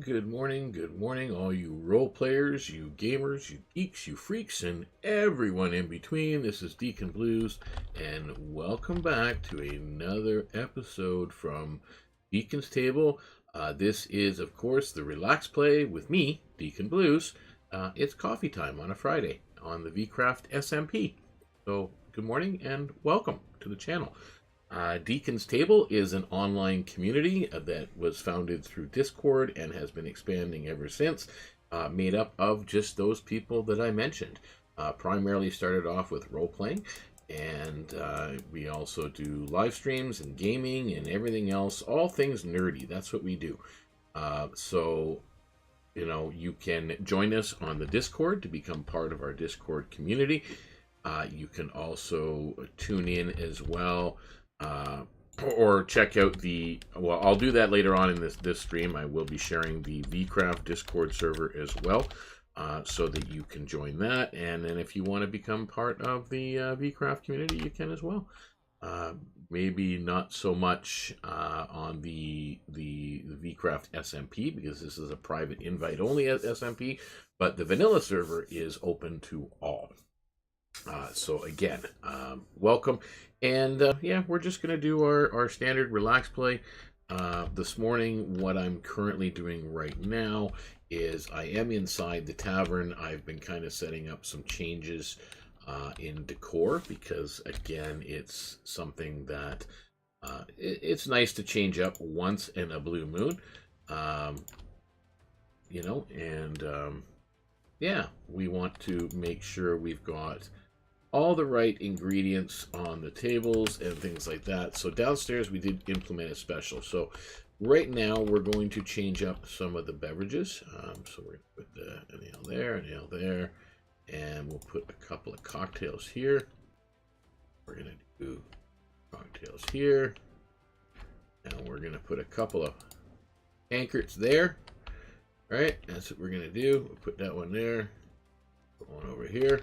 good morning, all you role players, you gamers, you geeks, you freaks, and everyone in between. This is DknBluez, and welcome back to another episode from DeaconsTable. This is, of course, the Relax Play with me, DknBluez. It's coffee time on a Friday on the VeeCraft SMP. So, good morning and welcome to the channel. DkonsTable is an online community that was founded through Discord and has been expanding ever since, made up of just those people that I mentioned. Primarily started off with role-playing, and we also do live streams and gaming and everything else, all things nerdy. That's what we do. So, you know, you can join us on the Discord to become part of our Discord community. You can also tune in as well. Or check out the, well, I'll do that later on in this stream. I will be sharing the VeeCraft Discord server as well, so that you can join that. And then if you want to become part of the VeeCraft community, you can as well. Maybe not so much on the VeeCraft SMP, because this is a private invite only at SMP, but the vanilla server is open to all. So again, welcome. And yeah, we're just going to do our standard relax play. This morning, what I'm currently doing right now is I am inside the tavern. I've been kind of setting up some changes in decor, because again, it's something that it's nice to change up once in a blue moon. You know, and yeah, we want to make sure we've got all the right ingredients on the tables and things like that. So downstairs we did implement a special. So right now we're going to change up some of the beverages. So we're going to put a nail there, and we'll put a couple of cocktails here. We're going to do cocktails here, and we're going to put a couple of tankards there. All right, that's what we're going to do. We'll put that one there, put one over here.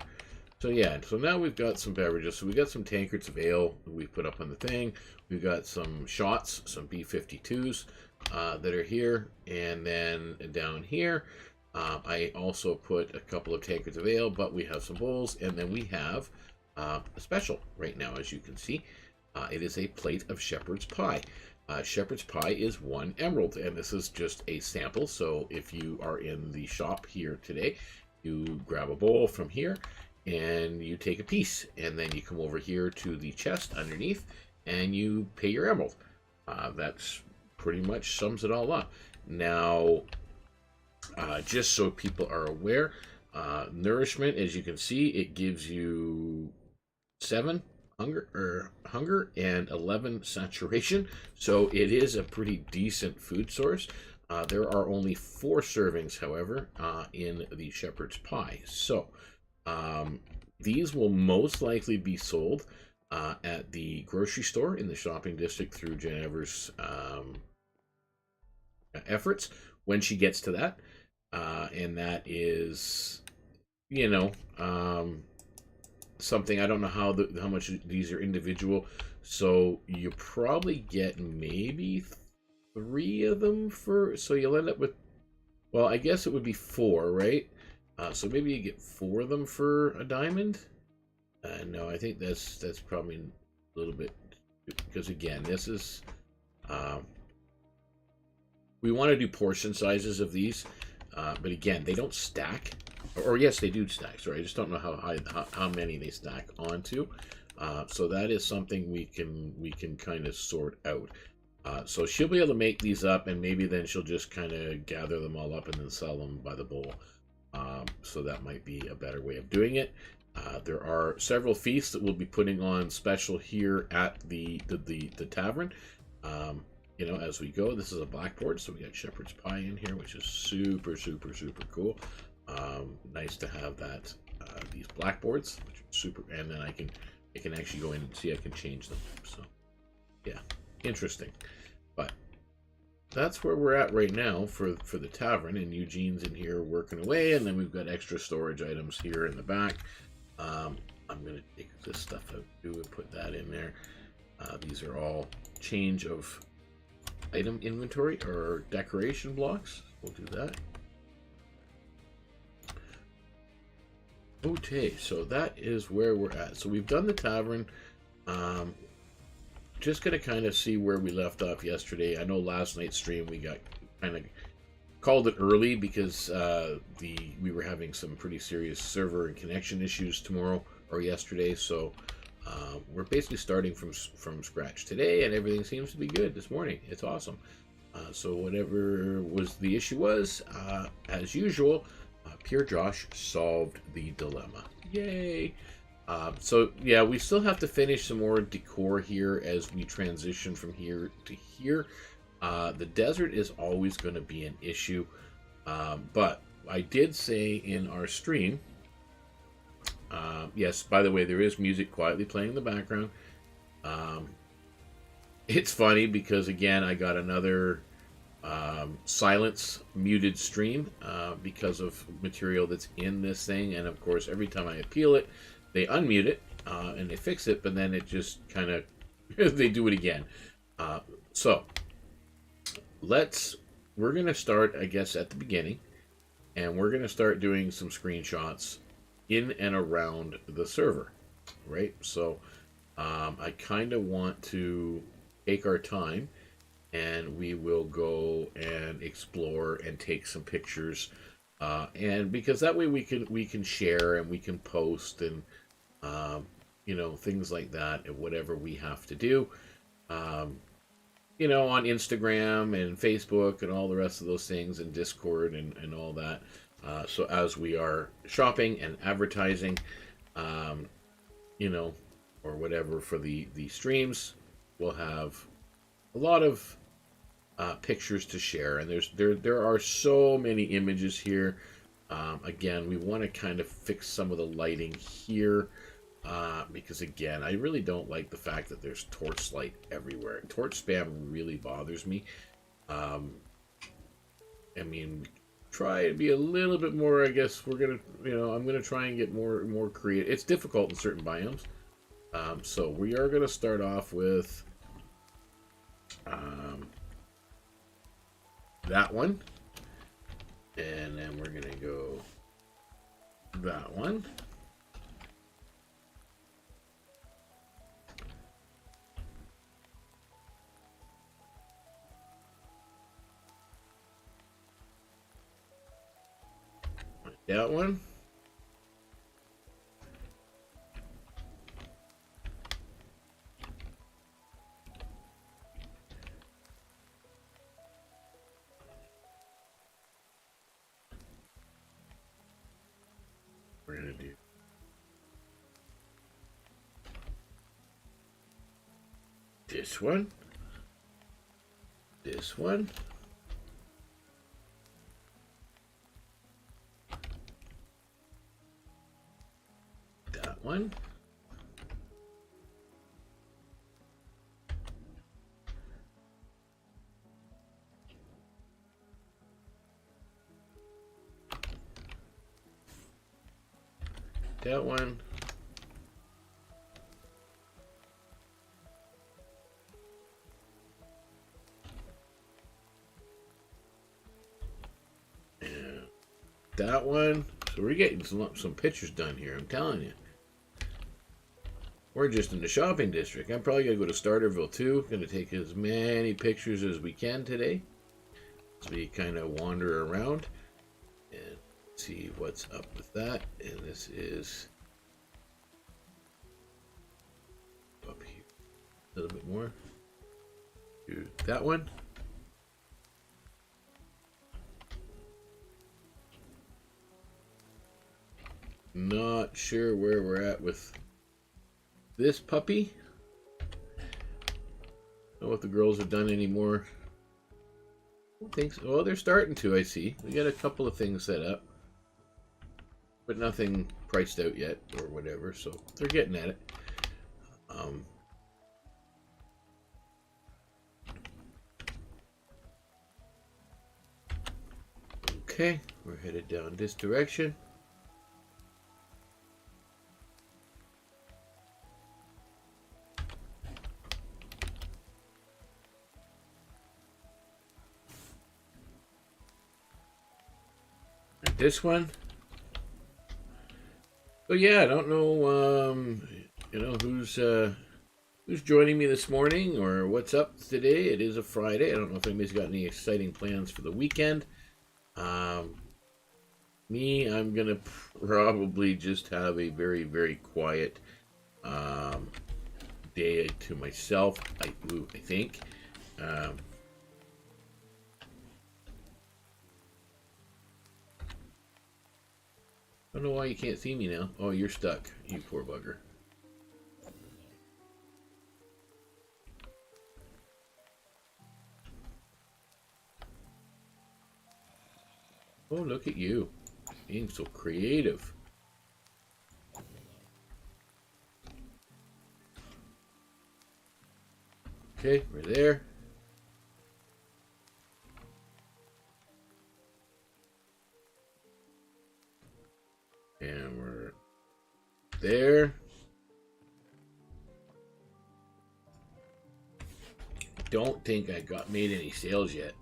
So yeah, so now we've got some beverages. So we got some tankards of ale that we put up on the thing. We've got some shots, some B52s that are here. And then down here, I also put a couple of tankards of ale, but we have some bowls. And then we have a special right now, as you can see. It is a plate of shepherd's pie. Shepherd's pie is 1 emerald, and this is just a sample. So if you are in the shop here today, you grab a bowl from here, and you take a piece, and then you come over here to the chest underneath, and you pay your emerald. That's pretty much sums it all up. Now, just so people are aware, nourishment, as you can see, it gives you 7 hunger and 11 saturation, so it is a pretty decent food source. There are only 4 servings, however, in the shepherd's pie. So these will most likely be sold at the grocery store in the shopping district through Jennifer's efforts when she gets to that. And that is, you know, something, I don't know how much these are individual. So you probably get maybe 3 of them for, so you'll end up with, well, I guess it would be 4, right? So maybe you get 4 of them for a diamond. No, I think that's probably a little bit, because again, this is we want to do portion sizes of these, but again, they don't stack, or yes, they do stack. Sorry, I just don't know how many they stack onto. So that is something we can kind of sort out. So she'll be able to make these up, and maybe then she'll just kind of gather them all up and then sell them by the bowl. So that might be a better way of doing it. There are several feasts that we'll be putting on special here at the tavern. You know, as we go, this is a blackboard, so we got shepherd's pie in here, which is super cool. Nice to have that these blackboards, which are super, and then I can actually go in and see I can change them. So yeah, interesting. But that's where we're at right now for the tavern, and Eugene's in here working away, and then we've got extra storage items here in the back. I'm going to take this stuff out too and put that in there. These are all change of item inventory or decoration blocks. we'll do that. Okay, so that is where we're at. So we've done the tavern. Just gonna kind of see where we left off yesterday. I know last night's stream we got kind of called it early because we were having some pretty serious server and connection issues tomorrow or yesterday. So we're basically starting from scratch today, and everything seems to be good this morning. It's awesome. So whatever was the issue was, as usual, Pure Josh solved the dilemma. Yay! So yeah, we still have to finish some more decor here as we transition from here to here. The desert is always going to be an issue, but I did say in our stream, yes, by the way, there is music quietly playing in the background. It's funny because, again, I got another silence muted stream because of material that's in this thing, and of course every time I appeal it, they unmute it and they fix it, but then it just kind of they do it again. So we're gonna start, I guess, at the beginning, and we're gonna start doing some screenshots in and around the server, right? So I kind of want to take our time, and we will go and explore and take some pictures, and because that way we can share and we can post and you know, things like that, and whatever we have to do, you know, on Instagram and Facebook and all the rest of those things, and Discord and all that. So as we are shopping and advertising, you know, or whatever for the streams, we'll have a lot of pictures to share, and there are so many images here. Again, we want to kind of fix some of the lighting here, because again, I really don't like the fact that there's torch light everywhere. Torch spam really bothers me. I mean, try to be a little bit more, I guess we're gonna, you know, I'm gonna try and get more creative. It's difficult in certain biomes. So we are gonna start off with that one, and then we're gonna go that one, that one, we're gonna do this one, this one, that one, that one, and that one. So we're getting some pictures done here, I'm telling you. We're just in the shopping district. I'm probably going to go to Starterville too. Going to take as many pictures as we can today, as we kind of wander around and see what's up with that. And this is up here a little bit more. Do that one. Not sure where we're at with this puppy. Don't know if the girls have done any more. I don't think so. Oh, they're starting to, I see. We got a couple of things set up, but nothing priced out yet or whatever, so they're getting at it. Okay, we're headed down this direction. this one. But yeah, I don't know, you know, who's joining me this morning or what's up today. It is a Friday. I don't know if anybody's got any exciting plans for the weekend. Me, I'm gonna probably just have a very, very quiet day to myself. I think. I don't know why you can't see me now. Oh, you're stuck, you poor bugger. Oh, look at you. Being so creative. Okay, we're there. And we're there. Don't think I made any sales yet.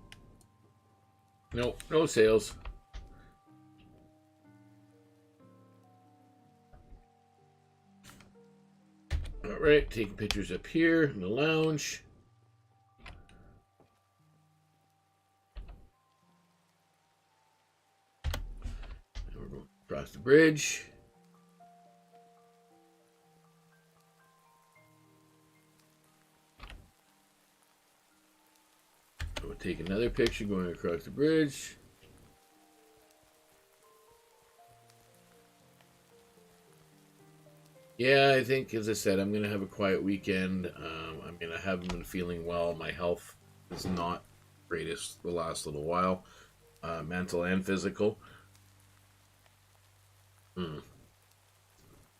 Nope, no sales. Alright, taking pictures up here in the lounge. And we're going across the bridge. We'll take another picture going across the bridge. Yeah, I think, as I said, I'm going to have a quiet weekend. I mean, I haven't been feeling well. My health is not greatest the last little while, mental and physical.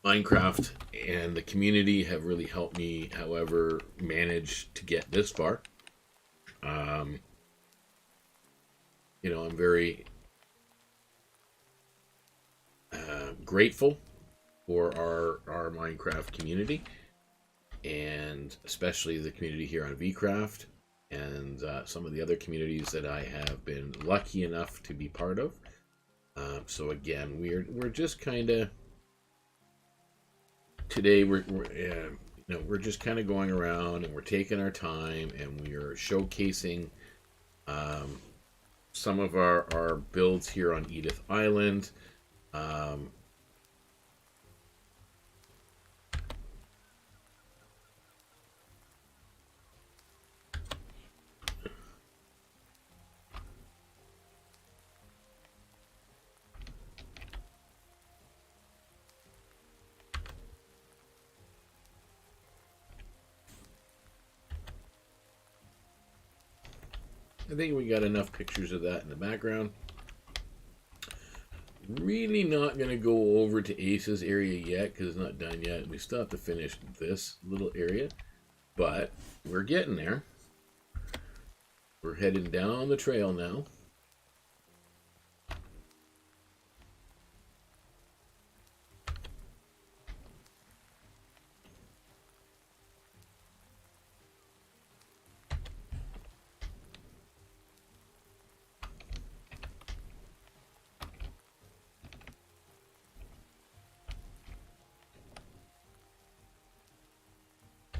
Minecraft and the community have really helped me, however, manage to get this far. You know, I'm very grateful for our Minecraft community, and especially the community here on VeeCraft, and some of the other communities that I have been lucky enough to be part of. So again, we're just kind of today you know, we're just kind of going around and we're taking our time and we are showcasing some of our builds here on Edith Island. I think we got enough pictures of that in the background. Really not going to go over to Ace's area yet because it's not done yet. We still have to finish this little area, but we're getting there. We're heading down the trail now.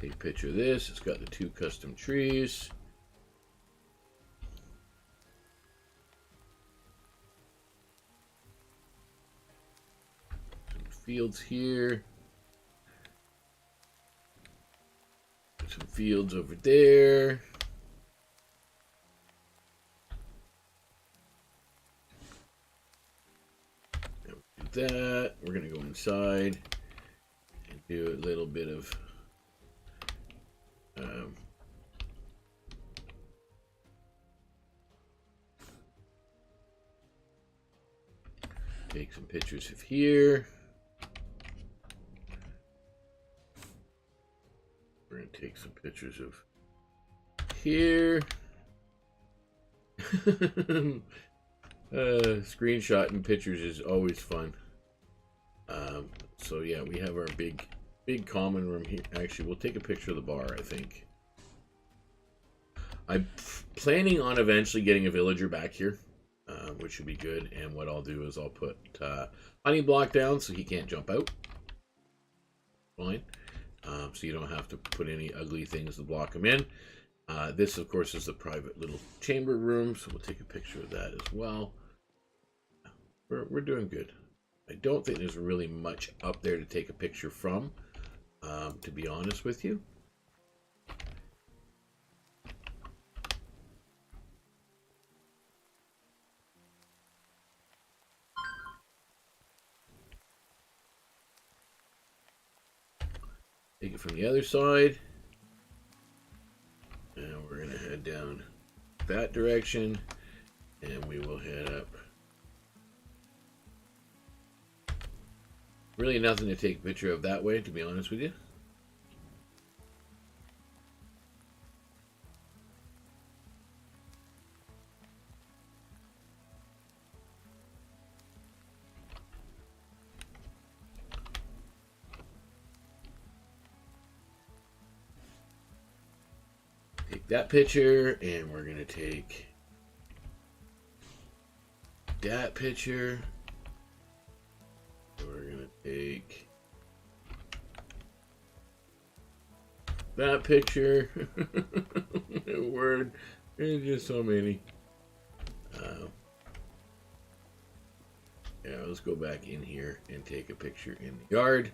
Take a picture of this. It's got the 2 custom trees. Some fields here. Some fields over there. Do that. We're going to go inside and do a little bit of take some pictures of here. We're going to take some pictures of here. Screenshotting pictures is always fun. So yeah, we have our big common room here. Actually, we'll take a picture of the bar, I think. I'm planning on eventually getting a villager back here. which should be good. And what I'll do is I'll put honey block down so he can't jump out. Fine. So you don't have to put any ugly things to block him in. This, of course, is the private little chamber room, so we'll take a picture of that as well. We're doing good. I don't think there's really much up there to take a picture from, to be honest with you. Take it from the other side. And we're going to head down that direction. And we will head up. Really nothing to take a picture of that way, to be honest with you. Take that picture, and we're going to take that picture. We're going to take that picture. Word. There's just so many. Yeah, let's go back in here and take a picture in the yard.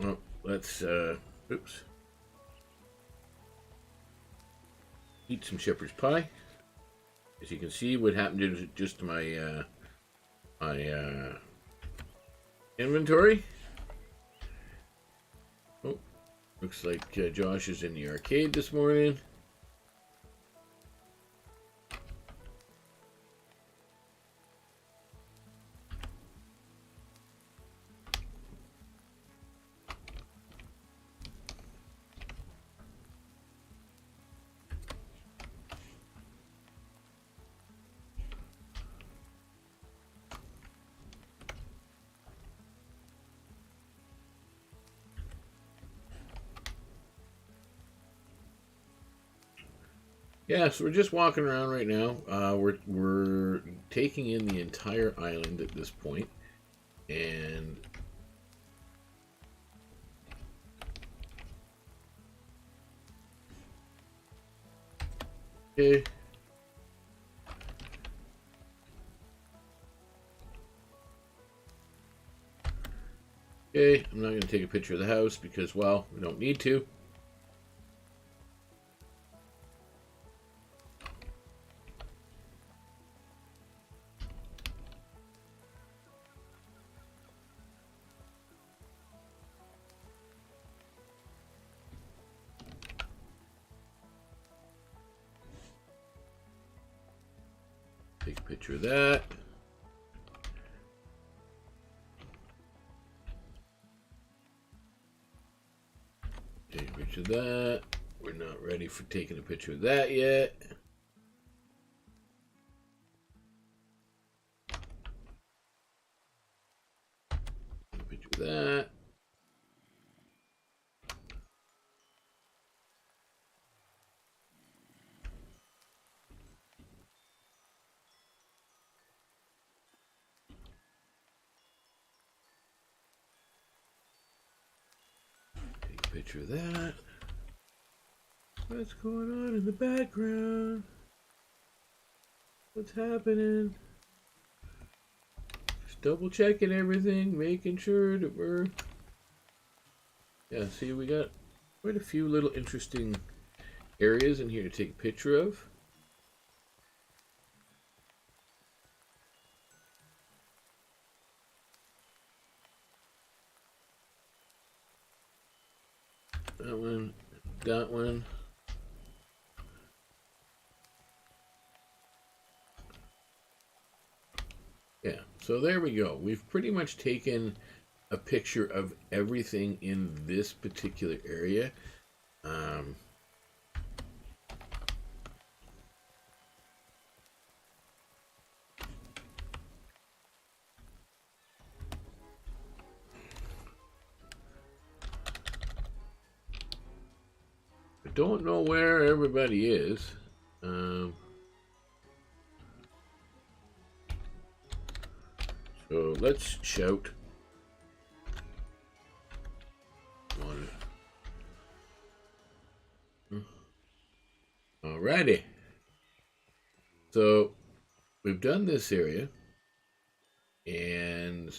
Well, let's, oops. Eat some shepherd's pie. As you can see, what happened to just my, inventory. Oh, looks like Josh is in the arcade this morning. Yeah, so we're just walking around right now. We're taking in the entire island at this point, and okay. Okay, I'm not going to take a picture of the house because, well, we don't need to. Take a picture of that. Take a picture of that. We're not ready for taking a picture of that yet. Take a picture of that. Picture of that. What's going on in the background? What's happening? Just double checking everything, making sure that we're... Yeah, see, we got quite a few little interesting areas in here to take a picture of. That one, that one. Yeah, so there we go. We've pretty much taken a picture of everything in this particular area. I don't know where everybody is. So let's shout. Alrighty. So we've done this area, and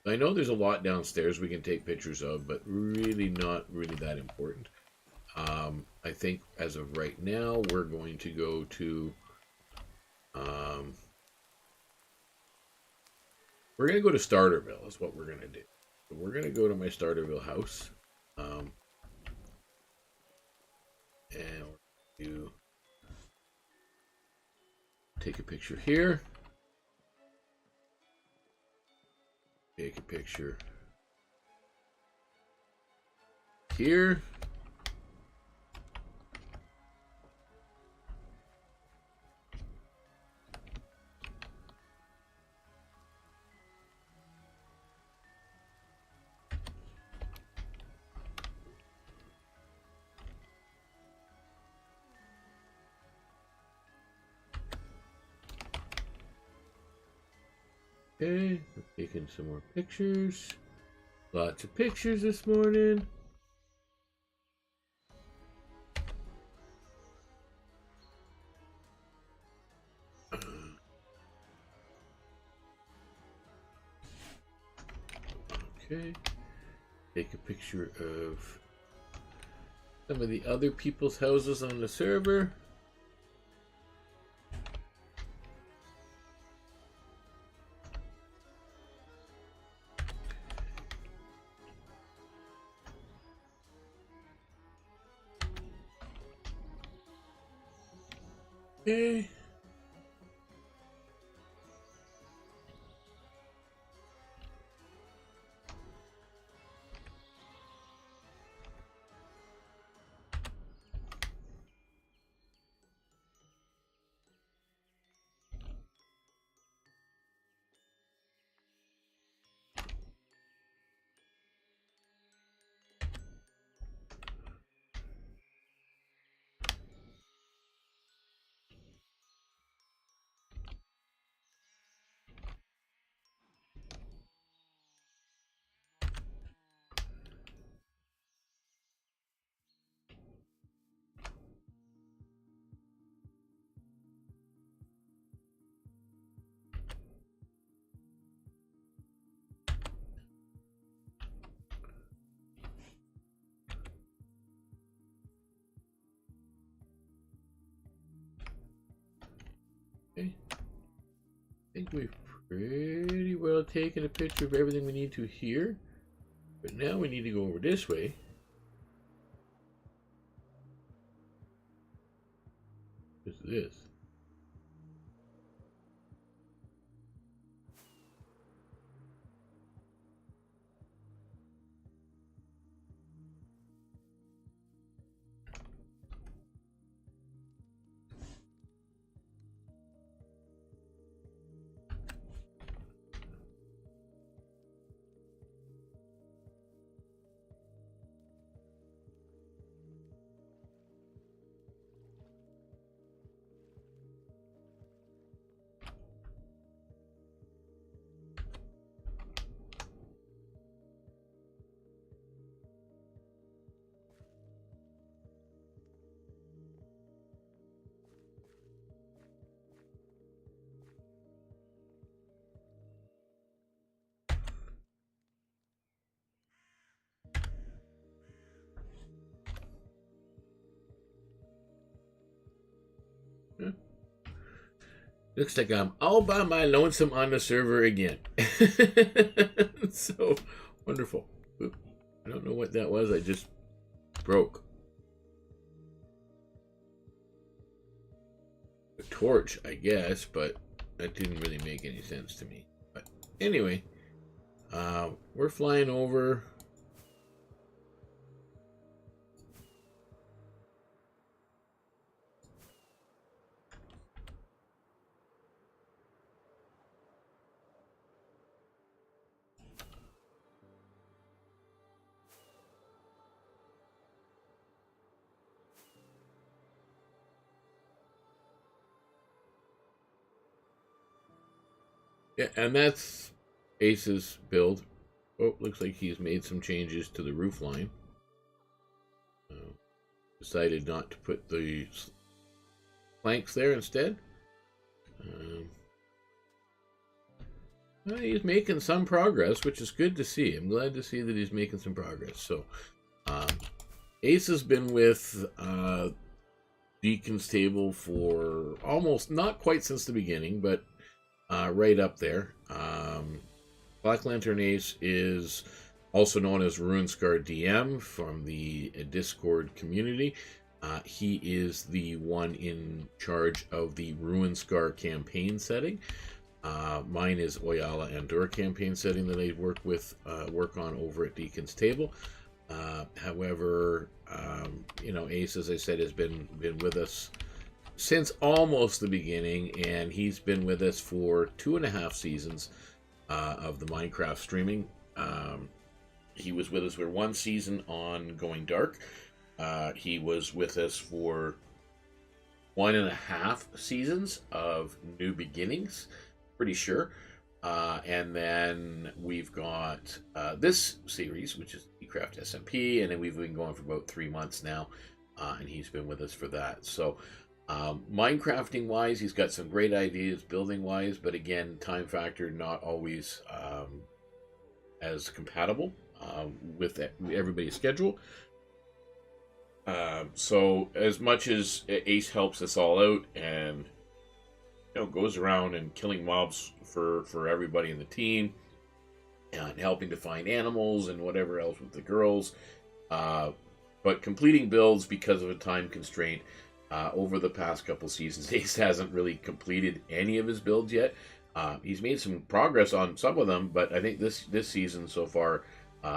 I know there's a lot downstairs we can take pictures of, but really not really that important. I think as of right now, we're going to go to we're going to go to Starterville is what we're going to do. So we're going to go to my Starterville house. And we're going to take a picture here. Take a picture here. Okay, we're taking some more pictures. Lots of pictures this morning. Okay, take a picture of some of the other people's houses on the server. Okay. Okay. I think we've pretty well taken a picture of everything we need to here. But now we need to go over this way. What's this? Looks like I'm all by my lonesome on the server again. So wonderful. Oop. I don't know what that was. I just broke. A torch, I guess, but that didn't really make any sense to me. But anyway, we're flying over. Yeah, and that's Ace's build. Oh, looks like he's made some changes to the roof line. Decided not to put the planks there instead. He's making some progress, which is good to see. I'm glad to see that he's making some progress. So, Ace has been with DknStable for almost, not quite since the beginning, but right up there. BlackLanternAce is also known as RuneScar DM from the Discord community. He is the one in charge of the RuneScar campaign setting. Mine is Oiala-ndor campaign setting that I work on over at DknStable. However, Ace, as I said, has been with us since almost the beginning, and he's been with us for 2.5 seasons of the Minecraft streaming. He was with us for 1 season on Going Dark. He was with us for 1.5 seasons of New Beginnings, pretty sure. And then we've got this series, which is VeeCraft SMP, and then we've been going for about 3 months now, and he's been with us for that. So Minecrafting wise, he's got some great ideas building wise, but again, time factor not always as compatible with everybody's schedule. So as much as Ace helps us all out and goes around and killing mobs for everybody in the team and helping to find animals and whatever else with the girls, but completing builds because of a time constraint. Over the past couple seasons, Ace hasn't really completed any of his builds yet. He's made some progress on some of them, but I think this season so far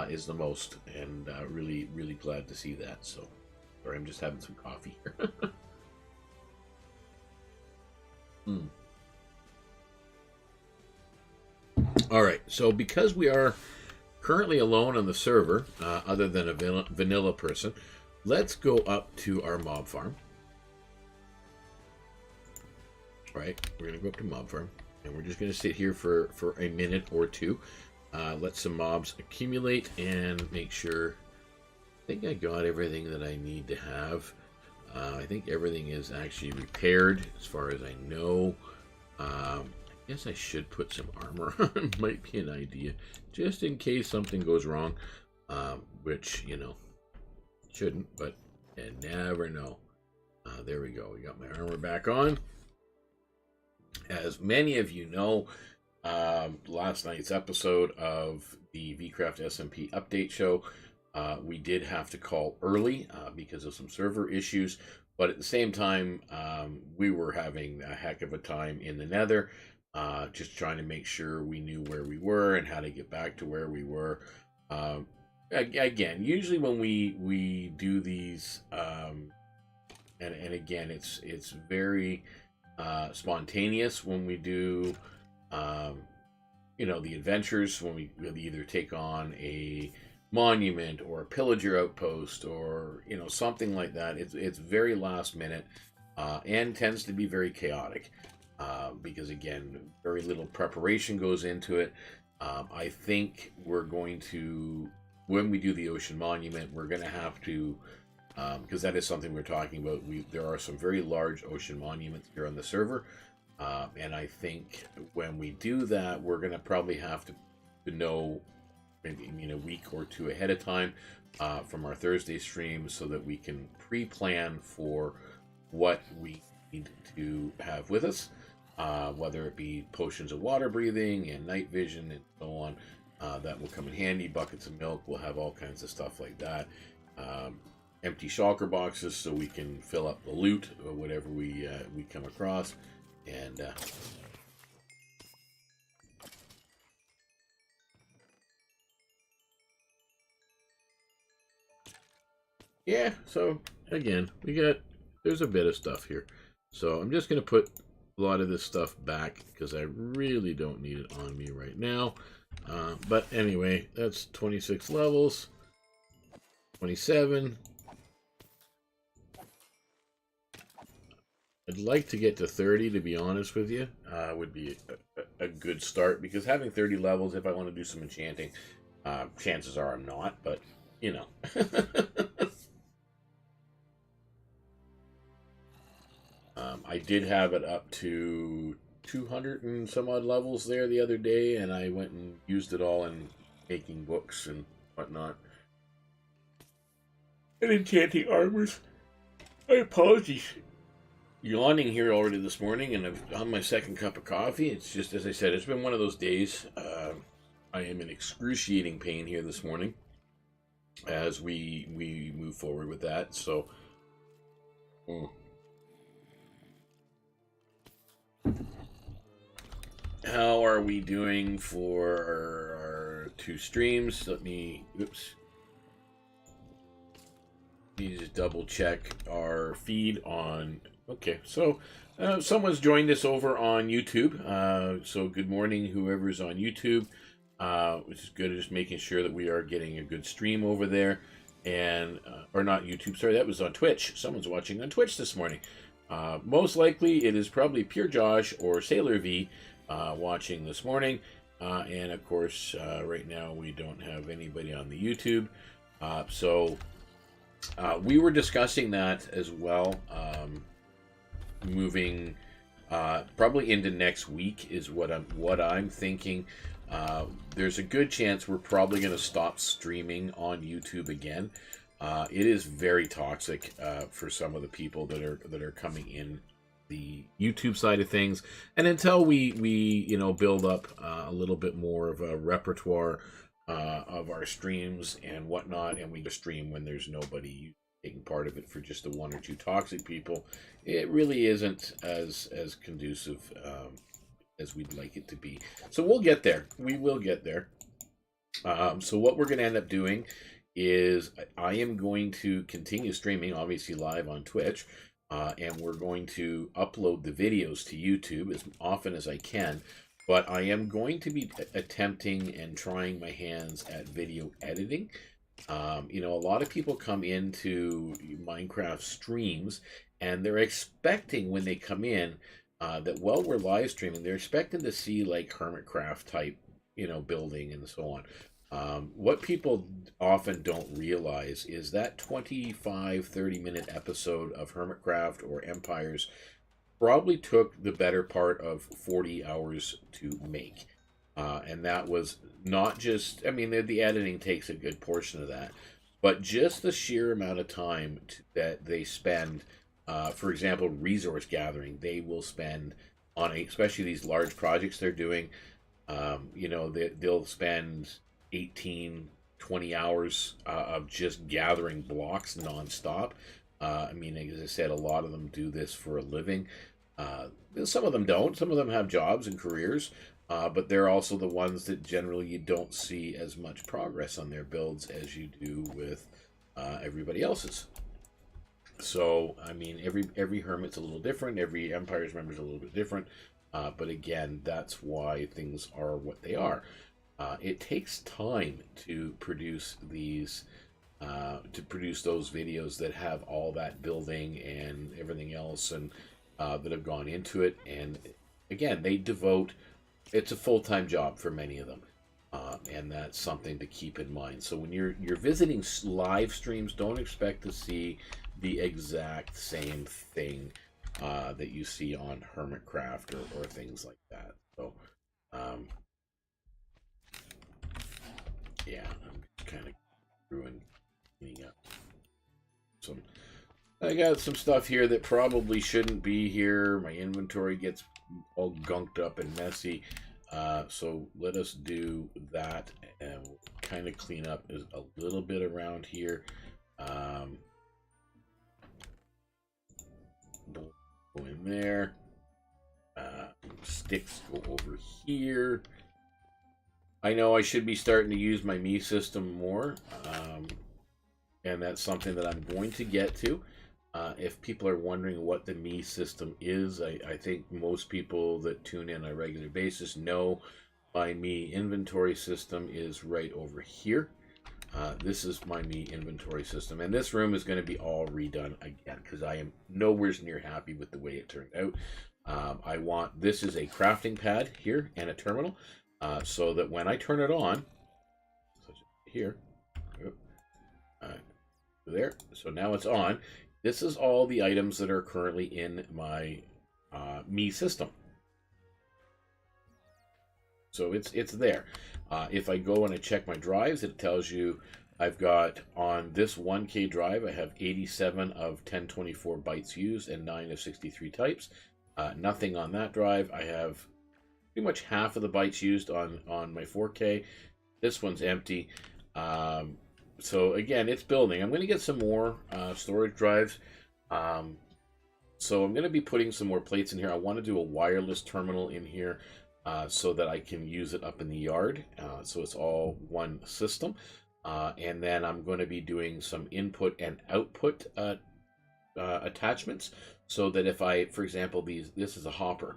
is the most, and really, really glad to see that. So, sorry, I'm just having some coffee here. All right, so because we are currently alone on the server, other than a vanilla person, let's go up to our mob farm. Right, we're gonna go up to mob farm, and we're just gonna sit here for a minute or two, let some mobs accumulate, and make sure. I think I got everything that I need to have. I think everything is actually repaired, as far as I know. I guess I should put some armor on. Might be an idea, just in case something goes wrong, which shouldn't, but you never know. There we go. We got my armor back on. As many of you know, last night's episode of the VeeCraft SMP update show, we did have to call early because of some server issues, but at the same time, we were having a heck of a time in the Nether, just trying to make sure we knew where we were and how to get back to where we were. Again, usually when we do these, and again, it's very spontaneous when we do the adventures, when we either take on a monument or a pillager outpost or something like that. It's very last minute, and tends to be very chaotic, because again, very little preparation goes into it. I think we're going to, when we do the ocean monument, we're going to have to, because that is something we're talking about. There are some very large ocean monuments here on the server, and I think when we do that, we're going to probably have to know maybe a week or two ahead of time from our Thursday stream, so that we can pre-plan for what we need to have with us, whether it be potions of water breathing and night vision and so on. That will come in handy. Buckets of milk. We'll have all kinds of stuff like that. Empty shulker boxes so we can fill up the loot or whatever we come across, and yeah. So again, there's a bit of stuff here, so I'm just gonna put a lot of this stuff back because I really don't need it on me right now. But anyway, that's 26 levels, 27. I'd like to get to 30, to be honest with you. Would be a good start, because having 30 levels, if I want to do some enchanting, chances are I'm not, but, you know. I did have it up to 200 and some odd levels there the other day, and I went and used it all in making books and whatnot. And enchanting armors. My apologies. Yawning here already this morning, and I've on my second cup of coffee. It's just, as I said, it's been one of those days. I am in excruciating pain here this morning as we move forward with that. So, how are we doing for our 2 streams? Let me, oops. Let me just double check our feed on. Okay, so someone's joined us over on YouTube. So good morning, whoever's on YouTube, which is good. Just making sure that we are getting a good stream over there. And, or not YouTube, sorry, that was on Twitch. Someone's watching on Twitch this morning. Most likely it is probably Pure Josh or Sailor V watching this morning. And of course, right now we don't have anybody on the YouTube. We were discussing that as well. Moving probably into next week is what I'm thinking. There's a good chance we're probably going to stop streaming on YouTube again. It is very toxic for some of the people that are coming in the YouTube side of things, and until we build up a little bit more of a repertoire of our streams and whatnot, and we just stream when there's nobody taking part of it for just the 1 or 2 toxic people, it really isn't as conducive as we'd like it to be. So we'll get there. We will get there. So what we're going to end up doing is I am going to continue streaming, obviously live on Twitch, and we're going to upload the videos to YouTube as often as I can. But I am going to be attempting and trying my hands at video editing. A lot of people come into Minecraft streams and they're expecting when they come in that while we're live streaming, they're expecting to see like Hermitcraft type, building and so on. What people often don't realize is that 25-30 minute episode of Hermitcraft or Empires probably took the better part of 40 hours to make. And that was not just, the editing takes a good portion of that, but just the sheer amount of time that they spend, for example, resource gathering, they will spend on, especially these large projects they're doing, they'll spend 18-20 hours of just gathering blocks nonstop. As I said, a lot of them do this for a living. Some of them don't. Some of them have jobs and careers, but they're also the ones that generally you don't see as much progress on their builds as you do with everybody else's. So, every hermit's a little different. Every Empire's member is a little bit different. But again, that's why things are what they are. It takes time to produce these, those videos that have all that building and everything else and that have gone into it. And again, they devote, it's a full-time job for many of them. And that's something to keep in mind. So when you're visiting live streams, don't expect to see the exact same thing that you see on Hermitcraft or things like that. So, yeah, I'm kind of cleaning up. I got some stuff here that probably shouldn't be here. My inventory gets all gunked up and messy. So let us do that and we'll kind of clean up a little bit around here. Go in there. Sticks go over here. I know I should be starting to use my me system more. And that's something that I'm going to get to. If people are wondering what the me system is, I think most people that tune in on a regular basis know my me inventory system is right over here. This is my me inventory system, and this room is going to be all redone again because I am nowhere near happy with the way it turned out. This is a crafting pad here and a terminal, so that when I turn it on, here, there, so now it's on. This is all the items that are currently in my me system. So it's there. If I go and I check my drives, it tells you I've got on this 1K drive, I have 87 of 1024 bytes used and 9 of 63 types. Nothing on that drive. I have pretty much half of the bytes used on my 4K. This one's empty. So again, it's building. I'm going to get some more storage drives. So I'm going to be putting some more plates in here. I want to do a wireless terminal in here so that I can use it up in the yard. So it's all one system. And then I'm going to be doing some input and output attachments so that if I, for example, this is a hopper.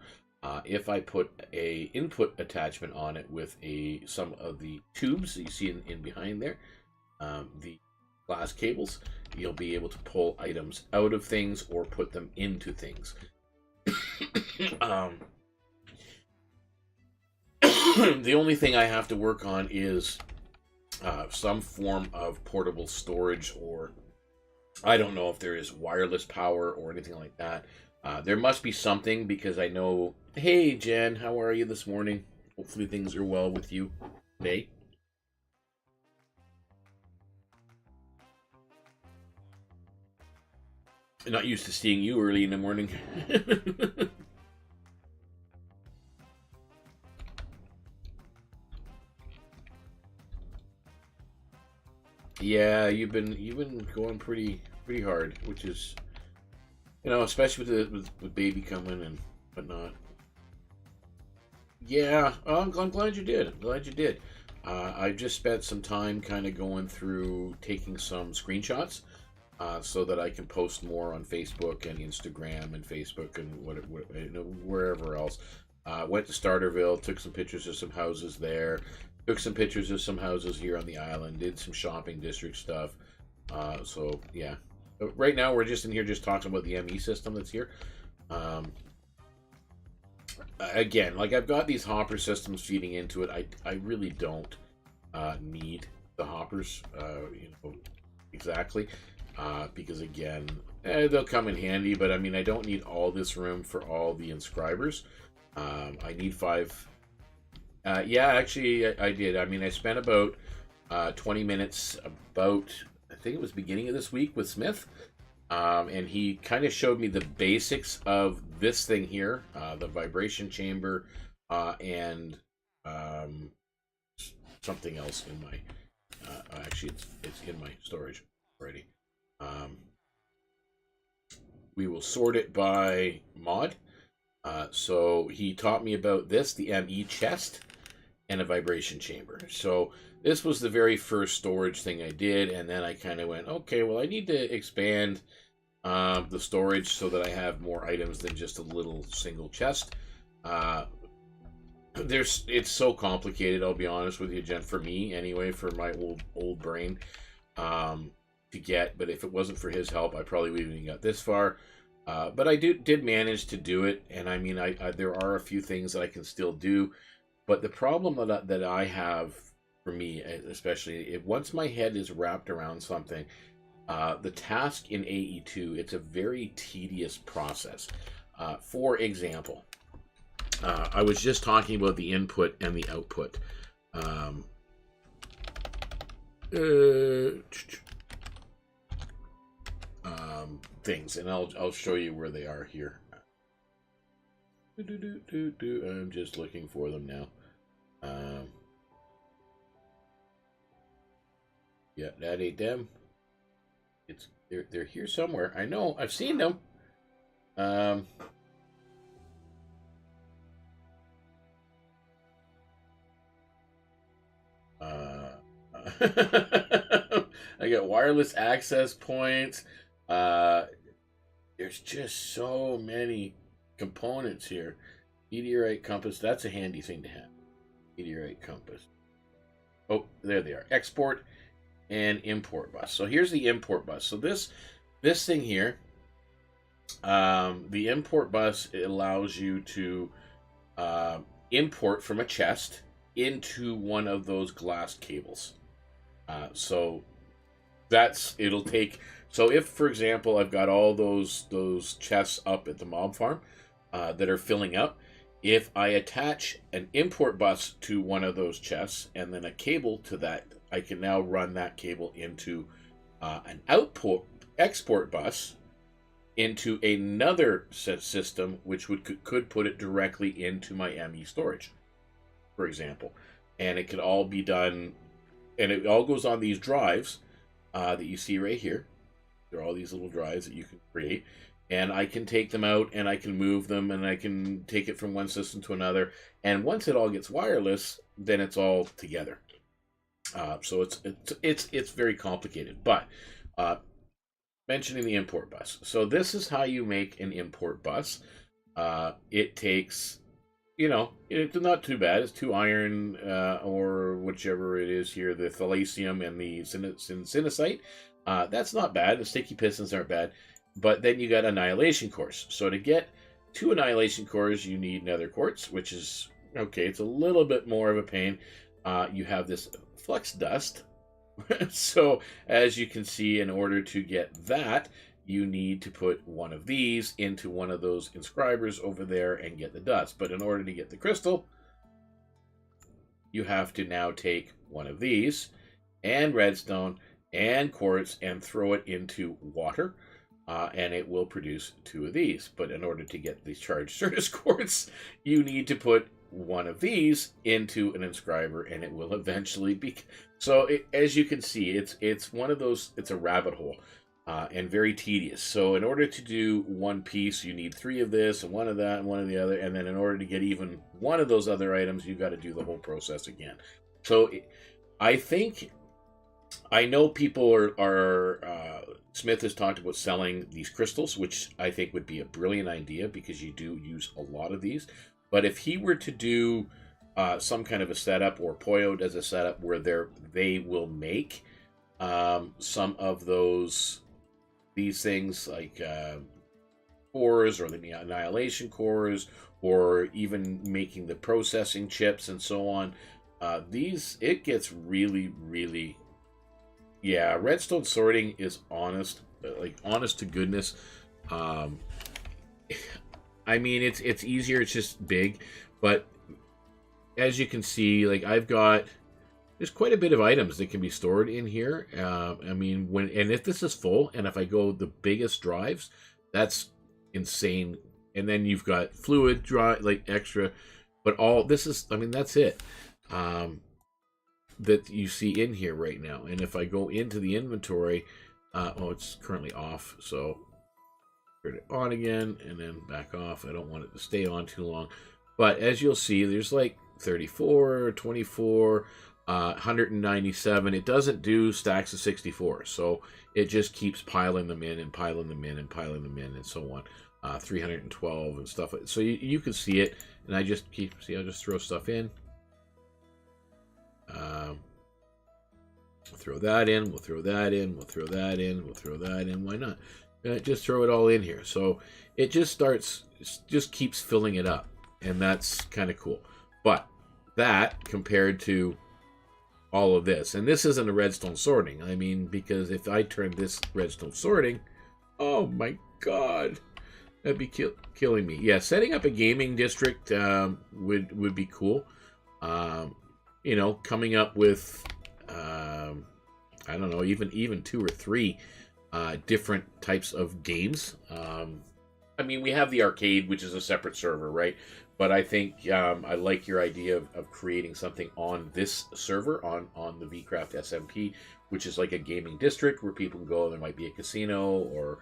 If I put a input attachment on it with some of the tubes that you see in behind there, the glass cables, you'll be able to pull items out of things or put them into things. The only thing I have to work on is some form of portable storage, or I don't know if there is wireless power or anything like that. There must be something, because I know... Hey, Jen, how are you this morning? Hopefully things are well with you today. I'm not used to seeing you early in the morning. Yeah, you've been going pretty hard, which is, especially with baby coming and whatnot. Yeah, I'm glad you did. I'm glad you did. I just spent some time kind of going through taking some screenshots so that I can post more on Facebook and Instagram and Facebook and wherever else. Went to Starterville, took some pictures of some houses there. Took some pictures of some houses here on the island, did some shopping district stuff. So, yeah. Right now, we're just in here just talking about the ME system that's here. Again, like, I've got these hopper systems feeding into it. I really don't need the hoppers, exactly. Because, again, they'll come in handy. But, I mean, I don't need all this room for all the inscribers. I need 5... yeah, actually, I did. I mean, I spent about 20 minutes I think it was beginning of this week with Smith. And he kind of showed me the basics of this thing here, the vibration chamber, and something else in my... actually, it's in my storage already. We will sort it by mod. So he taught me about this, the ME chest, and a vibration chamber. So this was the very first storage thing I did, and then I kind of went, okay, well, I need to expand the storage so that I have more items than just a little single chest. It's so complicated, I'll be honest with you, Jen, for me anyway, for my old brain to get. But if it wasn't for his help, I probably wouldn't even got this far. But I did manage to do it, and I mean, there are a few things that I can still do. But the problem that I have, for me especially, once my head is wrapped around something, the task in AE2, it's a very tedious process. For example, I was just talking about the input and the output. Things, and I'll show you where they are here. I'm just looking for them now. Yeah, that ain't them. They're here somewhere. I know, I've seen them. I got wireless access points. There's just so many components here. Meteorite compass, that's a handy thing to have. Meteorite compass. Oh, there they are. Export and import bus. So here's the import bus. So this thing here, the import bus, it allows you to import from a chest into one of those glass cables. So it'll take. So if, for example, I've got all those chests up at the mob farm that are filling up, if I attach an import bus to one of those chests and then a cable to that, I can now run that cable into an export bus into another system, which could put it directly into my ME storage, for example. And it could all be done, and it all goes on these drives that you see right here. There are all these little drives that you can create, and I can take them out and I can move them and I can take it from one system to another. And once it all gets wireless, then it's all together. So it's very complicated. But mentioning the import bus, so this is how you make an import bus. It takes, it's not too bad. It's 2 iron or whichever it is here, the thalacium and the synacite. That's not bad. The sticky pistons aren't bad. But then you got annihilation cores. So to get 2 annihilation cores, you need nether quartz, which is, okay, it's a little bit more of a pain. You have this flux dust. So as you can see, in order to get that, you need to put one of these into one of those inscribers over there and get the dust. But in order to get the crystal, you have to now take one of these and redstone and quartz and throw it into water, and it will produce 2 of these. But in order to get the charged Certus quartz, you need to put one of these into an inscriber, and it will eventually be. So as you can see, it's one of those. It's a rabbit hole, and very tedious. So in order to do one piece, you need 3 of this and 1 of that and 1 of the other, and then in order to get even one of those other items, you've got to do the whole process again. So I know people are Smith has talked about selling these crystals, which I think would be a brilliant idea because you do use a lot of these. But if he were to do some kind of a setup, or Poyo does a setup where they will make some of these things like cores or the annihilation cores, or even making the processing chips and so on. It gets really, really. Yeah, redstone sorting is honest to goodness. I mean, it's easier. It's just big, but as you can see, like there's quite a bit of items that can be stored in here. I mean, if this is full, and if I go the biggest drives, that's insane. And then you've got fluid drive, like extra, but all this is. I mean, that's it. That you see in here right now. And if I go into the inventory, it's currently off, so turn it on again and then back off. I don't want it to stay on too long, but as you'll see, there's like 34, 24, 197. It doesn't do stacks of 64, so it just keeps piling them in and piling them in and piling them in and so on. 312 and stuff. So you can see it, and I just I'll just throw stuff in. Throw that in, we'll throw that in, we'll throw that in, we'll throw that in. Why not? Just throw it all in here. So it just keeps filling it up, and that's kind of cool. But that compared to all of this, and this isn't a redstone sorting. I mean, because if I turn this redstone sorting, oh my god, that'd be killing me. Yeah, setting up a gaming district would be cool. Coming up with I don't know, even 2 or 3 different types of games. I mean, we have the arcade, which is a separate server, right? But I think I like your idea of creating something on this server, on the VeeCraft SMP, which is like a gaming district where people can go. There might be a casino or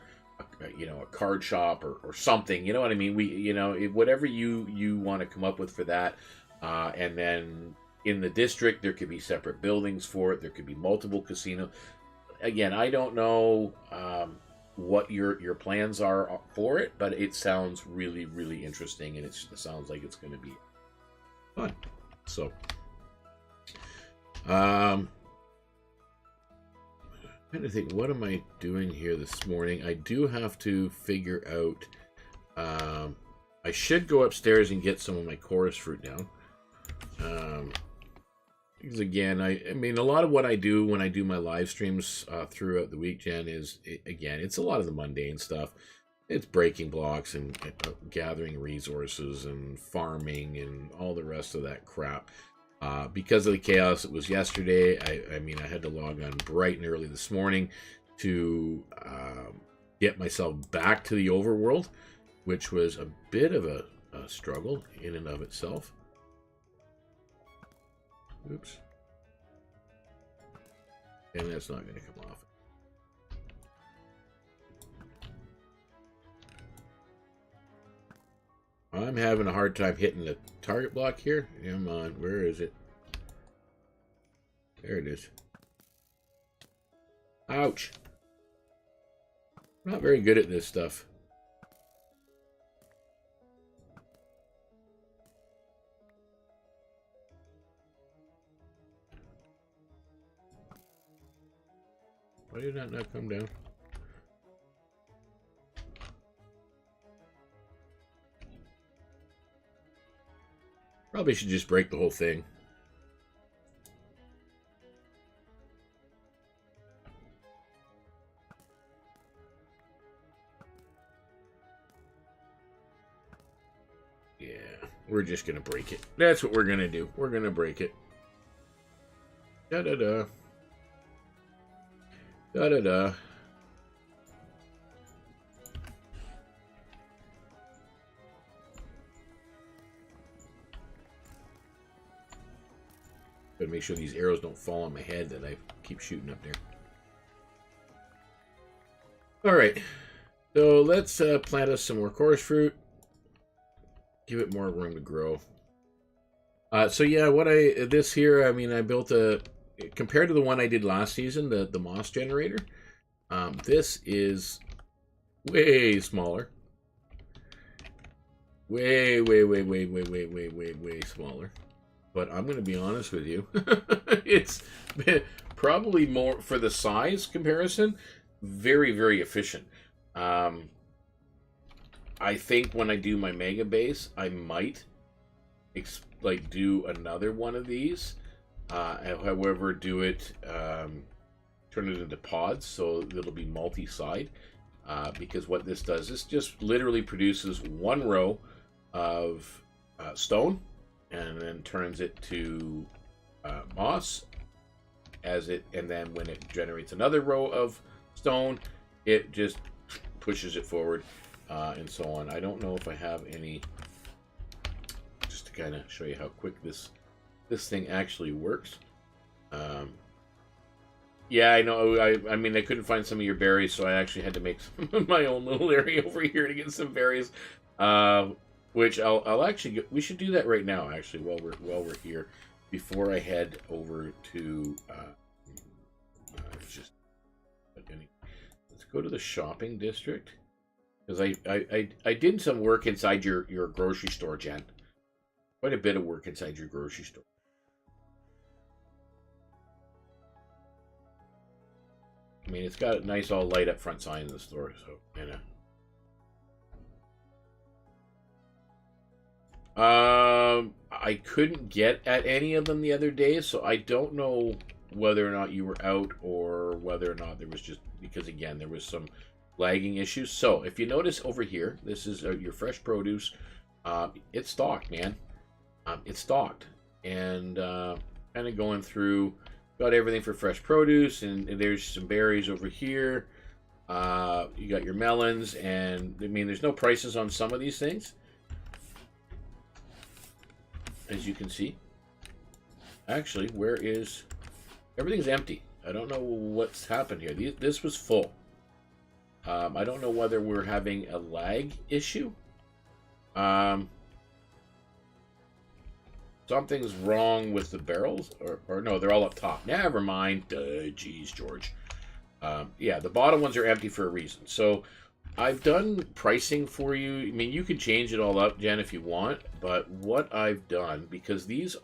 a card shop or something. You know what I mean? Whatever you want to come up with for that, and then in the district, there could be separate buildings for it. There could be multiple casinos. Again, I don't know what your plans are for it, but it sounds really, really interesting, and it sounds like it's going to be fun. So, trying to think, what am I doing here this morning? I do have to figure out. I should go upstairs and get some of my chorus fruit down. Because again, I mean, a lot of what I do when I do my live streams throughout the week, Jen, is, again, it's a lot of the mundane stuff. It's breaking blocks and gathering resources and farming and all the rest of that crap. Because of the chaos it was yesterday, I mean, I had to log on bright and early this morning to get myself back to the overworld, which was a bit of a struggle in and of itself. Oops. And that's not going to come off. I'm having a hard time hitting the target block here. Come on, where is it? There it is. Ouch. I'm not very good at this stuff. Why did that not come down? Probably should just break the whole thing. Yeah, we're just gonna break it. That's what we're gonna do. We're gonna break it. Da-da-da. Da-da-da. Gotta make sure these arrows don't fall on my head that I keep shooting up there. Alright. So let's plant us some more chorus fruit. Give it more room to grow. So yeah, this here, I mean, I built a, compared to the one I did last season, the moss generator, this is way smaller. Way smaller. But I'm going to be honest with you. It's probably more, for the size comparison, very efficient. I think when I do my mega base, I might like do another one of these. However, do it, turn it into pods, so it'll be multi-side. Because what this does, this just literally produces one row of stone, and then turns it to moss, and then when it generates another row of stone, it just pushes it forward, and so on. I don't know if I have any, just to kind of show you how quick this thing actually works. Yeah, I know. I mean, I couldn't find some of your berries, so I actually had to make some of my own little area over here to get some berries. Which I'll actually, we should do that right now, actually, while we're here, before I head over to let's go to the shopping district, because I did some work inside your grocery store, Jen. Quite a bit of work inside your grocery store. I mean, it's got a nice all light up front sign in the store, so you know. I couldn't get at any of them the other day, so I don't know whether or not you were out or whether or not there was just, because again, there was some lagging issues. So if you notice over here, this is your fresh produce. It's stocked, man. It's stocked, and kind of going through, got everything for fresh produce, and there's some berries over here. You got your melons, and I mean, there's no prices on some of these things, as you can see. Actually, where is, everything's empty. I don't know what's happened here. This was full. I don't know whether we're having a lag issue. Something's wrong with the barrels, or no, they're all up top. Never mind. Geez, George. Yeah, the bottom ones are empty for a reason. So I've done pricing for you. I mean, you can change it all up, Jen, if you want. But what I've done, because these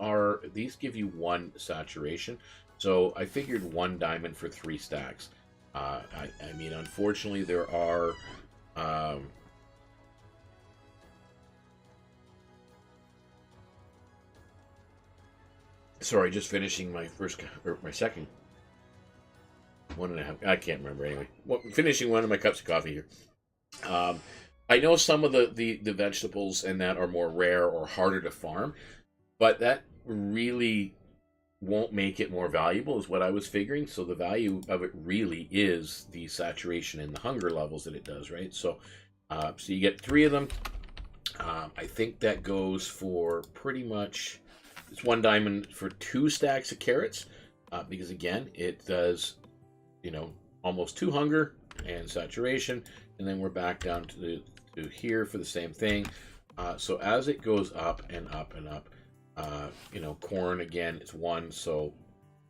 give you 1 saturation. So I figured 1 diamond for 3 stacks. I mean, unfortunately, there are sorry, just finishing my my second 1.5. I can't remember anyway. Well, finishing one of my cups of coffee here. I know some of the vegetables and that are more rare or harder to farm, but that really won't make it more valuable, is what I was figuring. So the value of it really is the saturation and the hunger levels that it does, right? So, so you get 3 of them. I think that goes for pretty much, it's 1 diamond for 2 stacks of carrots, because again, it does, you know, almost 2 hunger and saturation, and then we're back down to here for the same thing. So as it goes up and up and up, you know, corn again, it's 1, so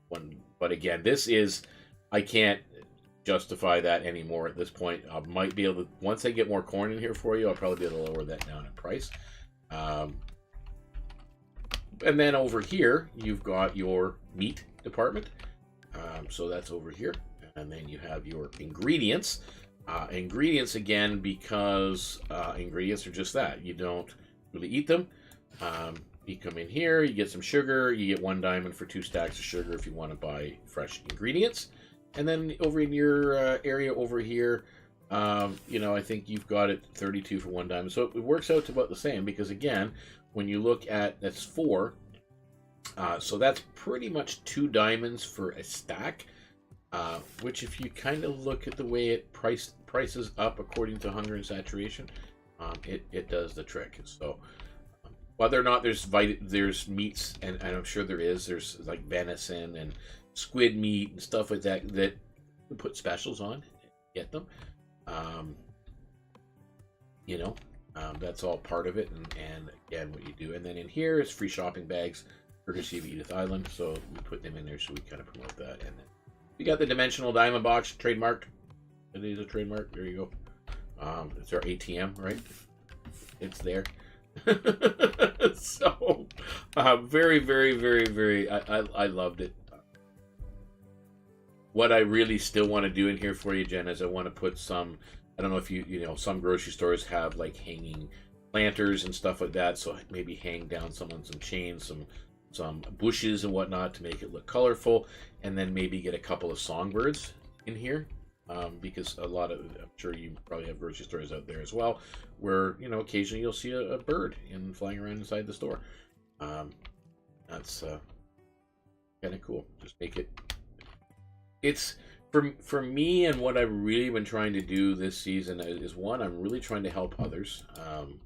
1. But again, this is, I can't justify that anymore at this point. I might be able to, once I get more corn in here for you, I'll probably be able to lower that down in price. And then over here, you've got your meat department. So that's over here. And then you have your ingredients. Ingredients, again, because ingredients are just that. You don't really eat them. You come in here, you get some sugar, you get 1 diamond for 2 stacks of sugar if you want to buy fresh ingredients. And then over in your area over here, you know, I think you've got it 32 for 1 diamond. So it works out to about the same, because again, when you look at, that's 4. So that's pretty much 2 diamonds for a stack. Which, if you kind of look at the way it prices up according to hunger and saturation, it does the trick. So whether or not there's meats, and I'm sure there's like venison and squid meat and stuff like that that you put specials on, get them. You know, that's all part of it, and again, what you do. And then in here is free shopping bags, courtesy of Edith Island. So we put them in there, so we kind of promote that. And then we got the dimensional diamond box trademarked. It is a trademark. There you go. It's our ATM, right? It's there. So very, very, very, very. I loved it. What I really still want to do in here for you, Jen, is I want to put some. I don't know if you know, some grocery stores have like hanging planters and stuff like that. So maybe hang down some chains, some bushes and whatnot to make it look colorful, and then maybe get a couple of songbirds in here, because a lot of, I'm sure you probably have grocery stores out there as well, where, you know, occasionally you'll see a bird flying around inside the store. That's kind of cool. Just make it, it's for me, and what I've really been trying to do this season is, one, I'm really trying to help others,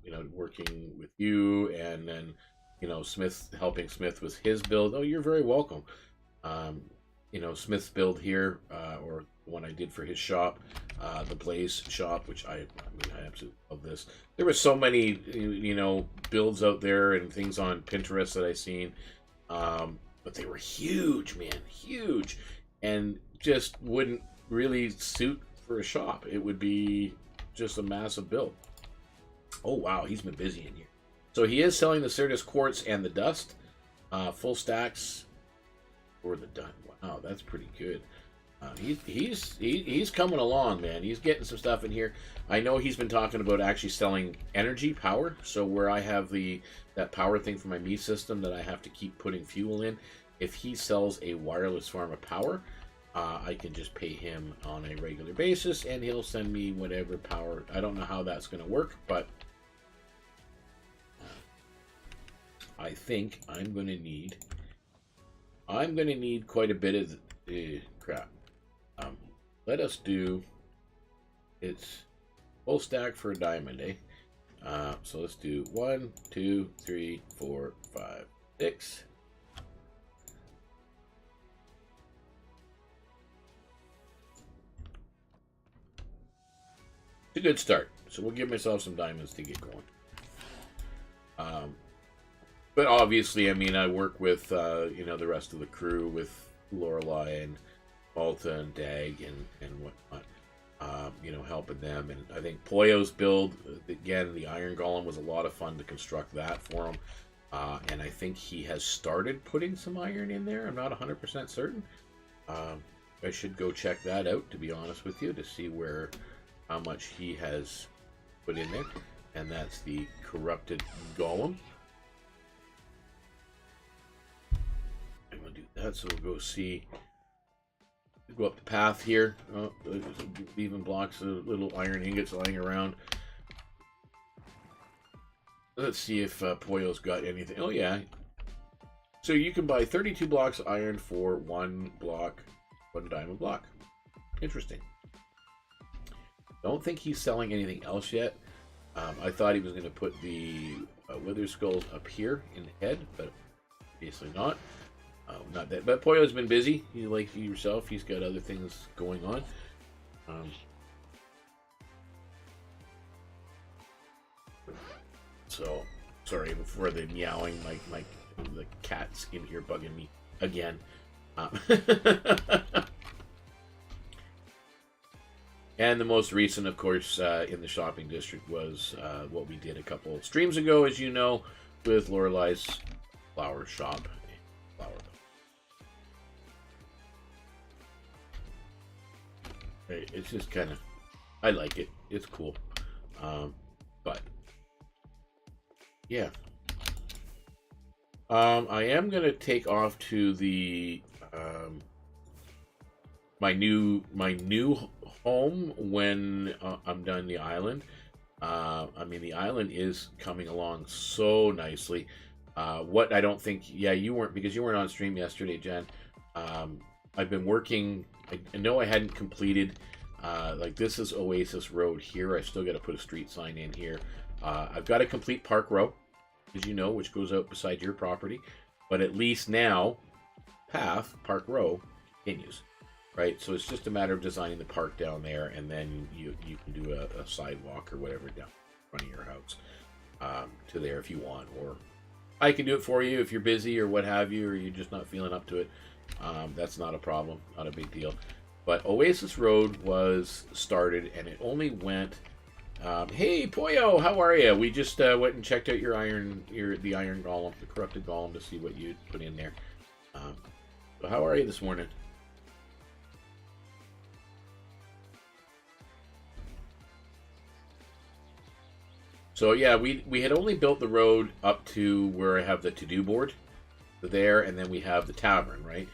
you know, working with you, and then, you know, helping Smith with his build. Oh, you're very welcome. You know, Smith's build here, or the one I did for his shop, the Blaze shop, which I mean, I absolutely love this. There were so many, you know, builds out there and things on Pinterest that I seen, but they were huge, man, huge, and just wouldn't really suit for a shop. It would be just a massive build. Oh wow, he's been busy in here. So he is selling the Certus Quartz and the Dust, full stacks for the dust. Wow, that's pretty good. He's coming along, man. He's getting some stuff in here. I know he's been talking about actually selling energy power. So where I have that power thing for my me system that I have to keep putting fuel in, if he sells a wireless farm of power, I can just pay him on a regular basis, and he'll send me whatever power. I don't know how that's going to work, but I think I'm going to need quite a bit of crap. Let us do, it's full stack for a diamond, eh? So let's do 1, 2, 3, 4, 5, 6. It's a good start. So we'll give myself some diamonds to get going. But obviously, I mean, I work with, you know, the rest of the crew, with Lorelei and Malta and Dag and whatnot, you know, helping them. And I think Poyo's build, again, the Iron Golem was a lot of fun to construct that for him. And I think he has started putting some iron in there. I'm not 100% certain. I should go check that out, to be honest with you, to see how much he has put in there. And that's the corrupted golem. I'm gonna do that, so we'll go see. Go up the path here. Oh, even blocks of little iron ingots lying around. Let's see if Pollo's got anything. Oh yeah. So you can buy 32 blocks of iron for one diamond block. Interesting. Don't think he's selling anything else yet. I thought he was going to put the wither skulls up here in the head, but obviously not. Not that. But Pollo's been busy. Like yourself, he's got other things going on. So sorry for the meowing. Like the cat's in here bugging me again. And the most recent, of course, in the shopping district was what we did a couple of streams ago, as you know, with Lorelei's flower shop. It's just kind of, I like it. It's cool. But yeah. I am going to take off to the my new home when I'm done the island. I mean, the island is coming along so nicely. What I don't think, yeah, you weren't, because you weren't on stream yesterday, Jen. I've been working. I know I hadn't completed. Like, this is Oasis Road here. I still got to put a street sign in here. I've got to complete Park Row, as you know, which goes out beside your property. But at least now, Park Row continues. Right, so it's just a matter of designing the park down there, and then you can do a sidewalk or whatever down in front of your house to there if you want, or I can do it for you if you're busy or what have you, or you're just not feeling up to it. That's not a problem, not a big deal. But Oasis Road was started, and it only went. Hey Pollo, how are you? We just went and checked out the iron golem, the corrupted golem, to see what you put in there. So how are you this morning? So yeah, we had only built the road up to where I have the to-do board there, and then we have the tavern, right?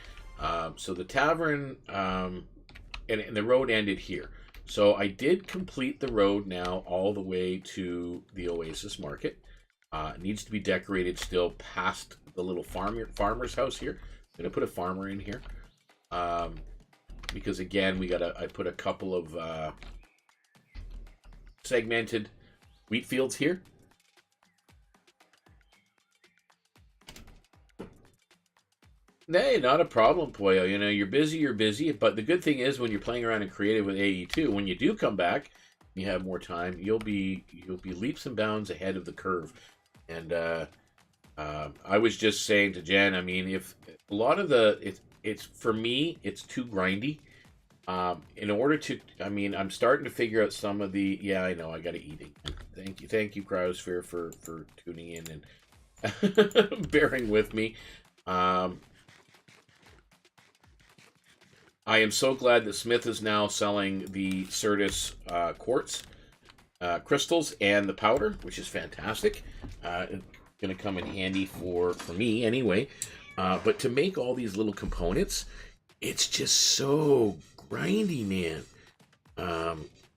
So the tavern, and the road ended here. So I did complete the road now all the way to the Oasis Market. It needs to be decorated still past the little farmer's house here. I'm going to put a farmer in here. Because again, I put a couple of segmented wheat fields here. Hey, not a problem, Pollo. You know, you're busy, but the good thing is when you're playing around in creative with AE2, when you do come back, you have more time, you'll be leaps and bounds ahead of the curve. And I was just saying to Jen, I mean, if a lot of it's for me, it's too grindy. In order to, I mean, I'm starting to figure out some of the, yeah, I know, I got to eat it. Thank you, Cryosphere, for tuning in and bearing with me. I am so glad that Smith is now selling the Certus quartz crystals and the powder, which is fantastic. It's going to come in handy for me anyway. But to make all these little components, it's just so grindy, man.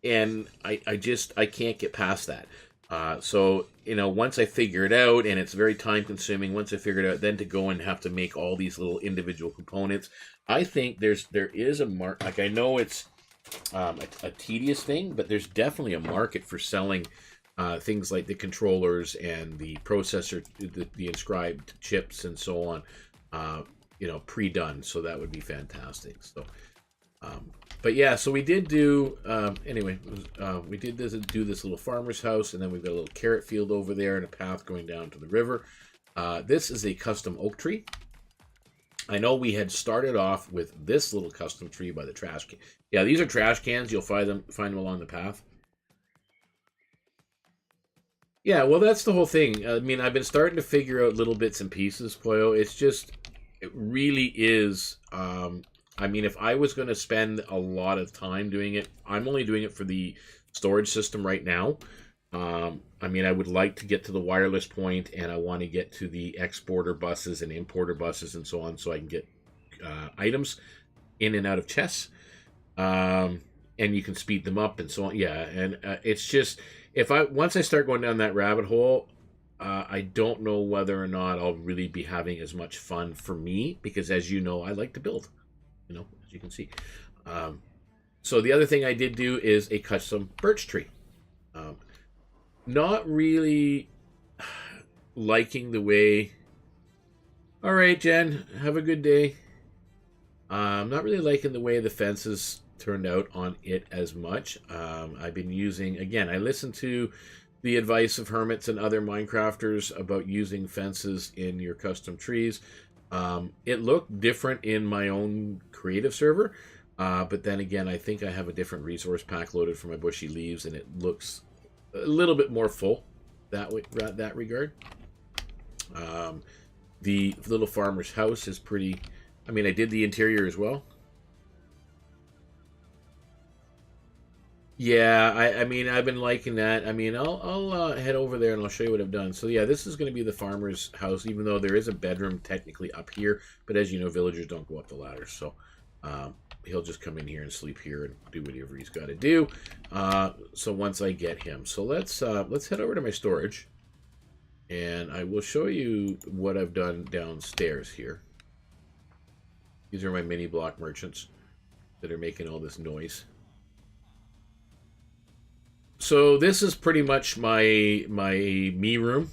And I can't get past that. So, you know, once I figure it out, and it's very time consuming, once I figure it out, then to go and have to make all these little individual components, I think there is a market. Like, I know it's a tedious thing, but there's definitely a market for selling things like the controllers and the processor, the inscribed chips and so on, you know, pre-done. So that would be fantastic. So, but yeah, so we did do, anyway, we did do this little farmer's house, and then we've got a little carrot field over there and a path going down to the river. This is a custom oak tree. I know we had started off with this little custom tree by the trash can. Yeah, these are trash cans. You'll find them along the path. Yeah, well, that's the whole thing. I mean, I've been starting to figure out little bits and pieces, Pollo. It's just, it really is I mean, if I was going to spend a lot of time doing it, I'm only doing it for the storage system right now. I mean, I would like to get to the wireless point, and I want to get to the exporter buses and importer buses and so on, so I can get items in and out of chests. And you can speed them up and so on. Yeah, and it's just, once I start going down that rabbit hole, I don't know whether or not I'll really be having as much fun for me, because as you know, I like to build, you know, as you can see. So the other thing I did do is a custom birch tree. Not really liking the way... All right, Jen, have a good day. I'm not really liking the way the fences turned out on it as much. I've been using... Again, I listened to the advice of hermits and other Minecrafters about using fences in your custom trees. It looked different in my own creative server, but then again, I think I have a different resource pack loaded for my bushy leaves, and it looks a little bit more full that regard. The little farmer's house is pretty... I mean, I did the interior as well. Yeah, I mean, I've been liking that. I mean, I'll head over there and I'll show you what I've done. So yeah, this is going to be the farmer's house, even though there is a bedroom technically up here. But as you know, villagers don't go up the ladders, so he'll just come in here and sleep here and do whatever he's got to do. So once I get him, so let's head over to my storage, and I will show you what I've done downstairs here. These are my mini block merchants that are making all this noise. So this is pretty much my me room,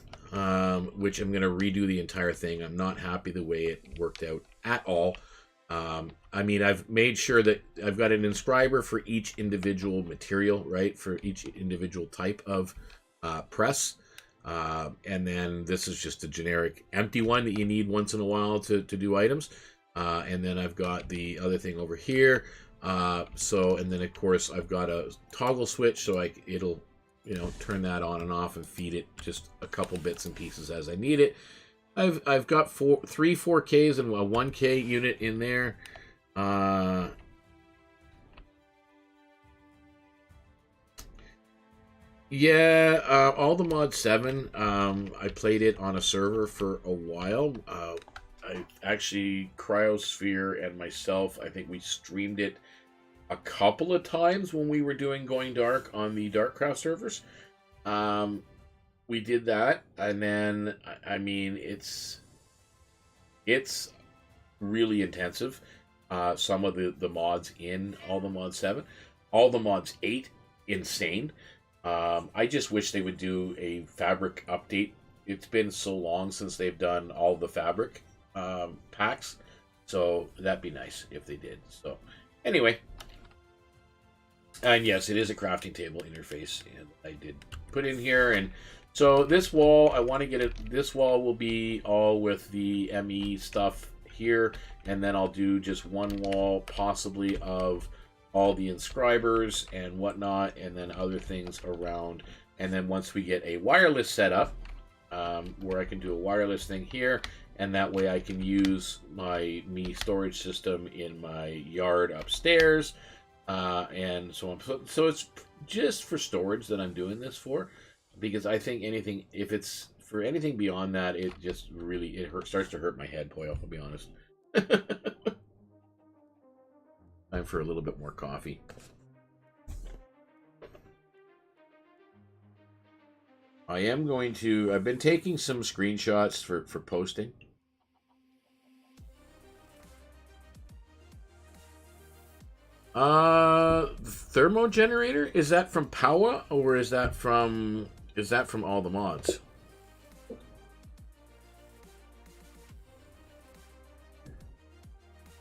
which I'm going to redo the entire thing. I'm not happy the way it worked out at all. I mean, I've made sure that I've got an inscriber for each individual material, right? For each individual type of press. And then this is just a generic empty one that you need once in a while to do items. And then I've got the other thing over here. And then of course I've got a toggle switch, so it'll, you know, turn that on and off and feed it just a couple bits and pieces as I need it. I've got three 4Ks and a 1K unit in there. Yeah, all the mod 7. I played it on a server for a while. I actually, Cryosphere and myself, I think we streamed it a couple of times when we were doing Going Dark on the Darkcraft servers. We did that, and then, I mean, it's really intensive. Some of the mods in all the mod 7. All the mods 8, insane. I just wish they would do a fabric update. It's been so long since they've done all the fabric packs, so that'd be nice if they did. So anyway, and yes, it is a crafting table interface, and I did put in here. And so this wall, I want to get it. This wall will be all with the ME stuff here, and then I'll do just one wall possibly of all the inscribers and whatnot, and then other things around. And then once we get a wireless setup, where I can do a wireless thing here, and that way I can use my Me storage system in my yard upstairs, and so on. So it's just for storage that I'm doing this for, because I think if it's for anything beyond that, it just really starts to hurt my head, boy, I'll be honest. Time for a little bit more coffee. I've been taking some screenshots for posting. Thermo generator? Is that from Powa, or is that from all the mods?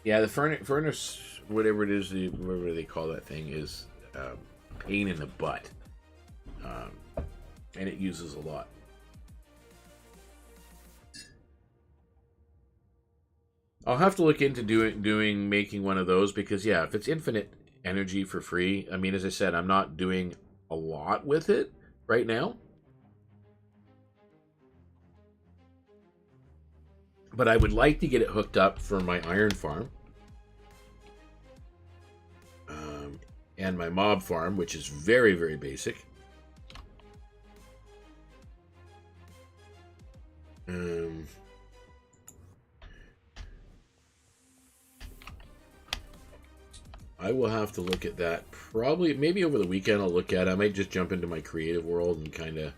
Yeah, the furnace, whatever it is, whatever they call that thing, is pain in the butt. And it uses a lot. I'll have to look into making one of those, because yeah, if it's infinite energy for free, I mean, as I said, I'm not doing a lot with it right now. But I would like to get it hooked up for my iron farm. and my mob farm, which is very, very basic. I will have to look at that probably, maybe over the weekend. I'll look at it. I might just jump into my creative world and kind of,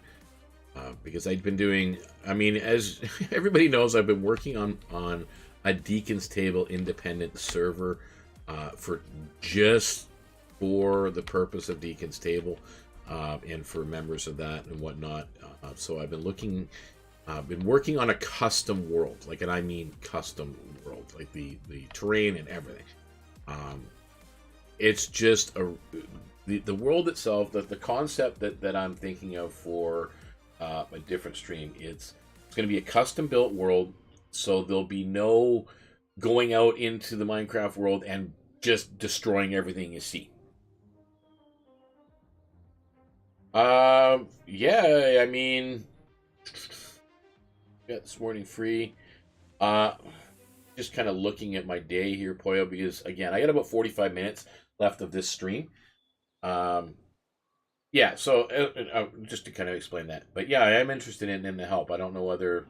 because I've been doing, I mean, as everybody knows, I've been working on a DknTable independent server for the purpose of DknTable and for members of that and whatnot. So I've been working on a custom world, and I mean custom world, like the terrain and everything. It's just the world itself, the concept that I'm thinking of for a different stream. It's going to be a custom built world, so there'll be no going out into the Minecraft world and just destroying everything you see. Yeah, I mean, got this morning free. Just kind of looking at my day here, Poyo, because again, I got about 45 minutes left of this stream. Yeah, so just to kind of explain that. But yeah, I am interested in the help. I don't know whether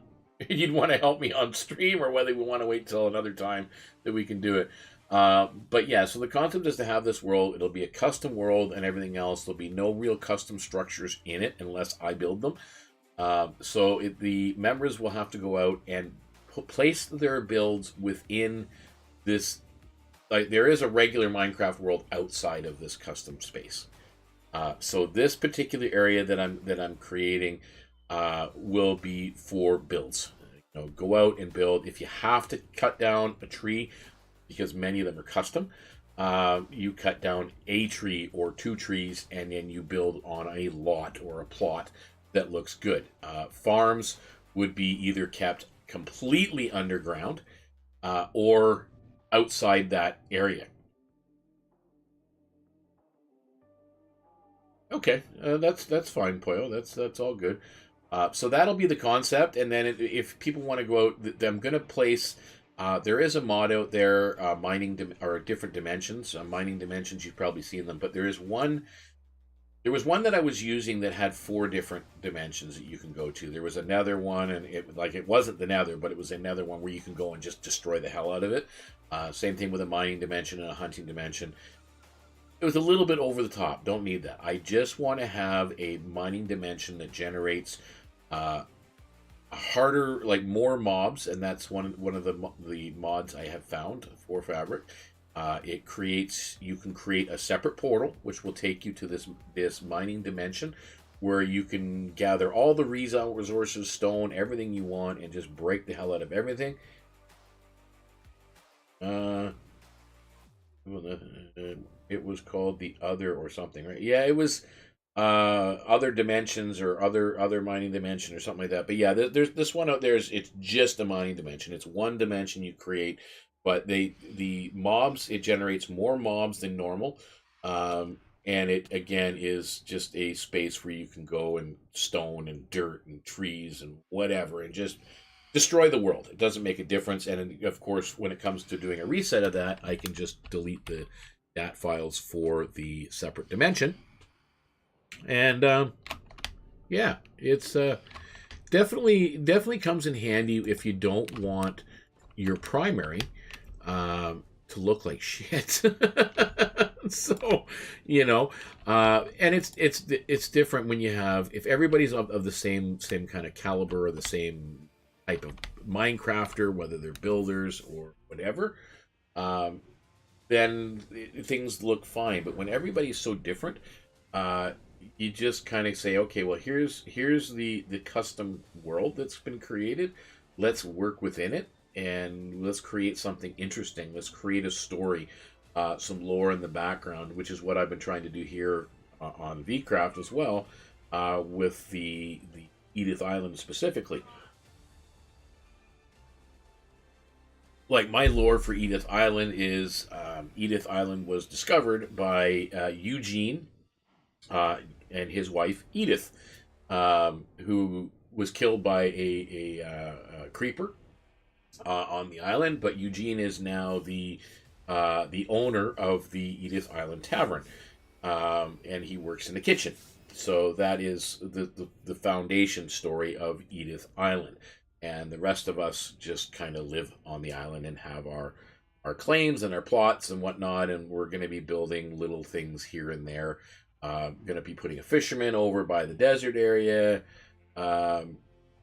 you'd want to help me on stream or whether we want to wait till another time that we can do it. But yeah, so the concept is to have this world. It'll be a custom world and everything else. There'll be no real custom structures in it unless I build them. So the members will have to go out and place their builds within this. Like, there is a regular Minecraft world outside of this custom space. So this particular area that I'm creating will be for builds. You know, go out and build. If you have to cut down a tree, because many of them are custom, you cut down a tree or two trees, and then you build on a lot or a plot that looks good. Farms would be either kept completely underground or outside that area. Okay, that's fine, Poyo. That's all good. So that'll be the concept, and then if people want to go out, I'm going to place. There is a mod out there, mining or different dimensions. Mining dimensions, you've probably seen them, but there is one. There was one that I was using that had 4 different dimensions that you can go to. There was another one, and it wasn't the Nether, but it was another one where you can go and just destroy the hell out of it. Same thing with a mining dimension and a hunting dimension. It was a little bit over the top. Don't need that. I just want to have a mining dimension that generates harder, like more mobs, and that's one of the mods I have found for Fabric. You can create a separate portal, which will take you to this mining dimension, where you can gather all the resources, stone, everything you want, and just break the hell out of everything. It was called the Other or something, right? Yeah, it was Other Dimensions or other mining dimension or something like that. But yeah, there's this one out there. It's just a mining dimension. It's one dimension you create, but the mobs, it generates more mobs than normal, and it again is just a space where you can go and stone and dirt and trees and whatever and just destroy the world. It doesn't make a difference, and of course, when it comes to doing a reset of that, I can just delete the DAT files for the separate dimension. And yeah, it's definitely comes in handy if you don't want your primary to look like shit. So, you know, and it's different when you have, if everybody's of the same kind of caliber or the same type of Minecrafter, whether they're builders or whatever, then things look fine. But when everybody's so different, you just kind of say, okay, well, here's the custom world that's been created. Let's work within it, and let's create something interesting. Let's create a story, some lore in the background, which is what I've been trying to do here on VeeCraft as well, with the Edith Island specifically. Like, my lore for Edith Island is Edith Island was discovered by Eugene and his wife Edith, who was killed by a creeper on the island. But Eugene is now the owner of the Edith Island Tavern, and he works in the kitchen. So that is the foundation story of Edith Island. And the rest of us just kind of live on the island and have our claims and our plots and whatnot. And we're going to be building little things here and there. Going to be putting a fisherman over by the desert area.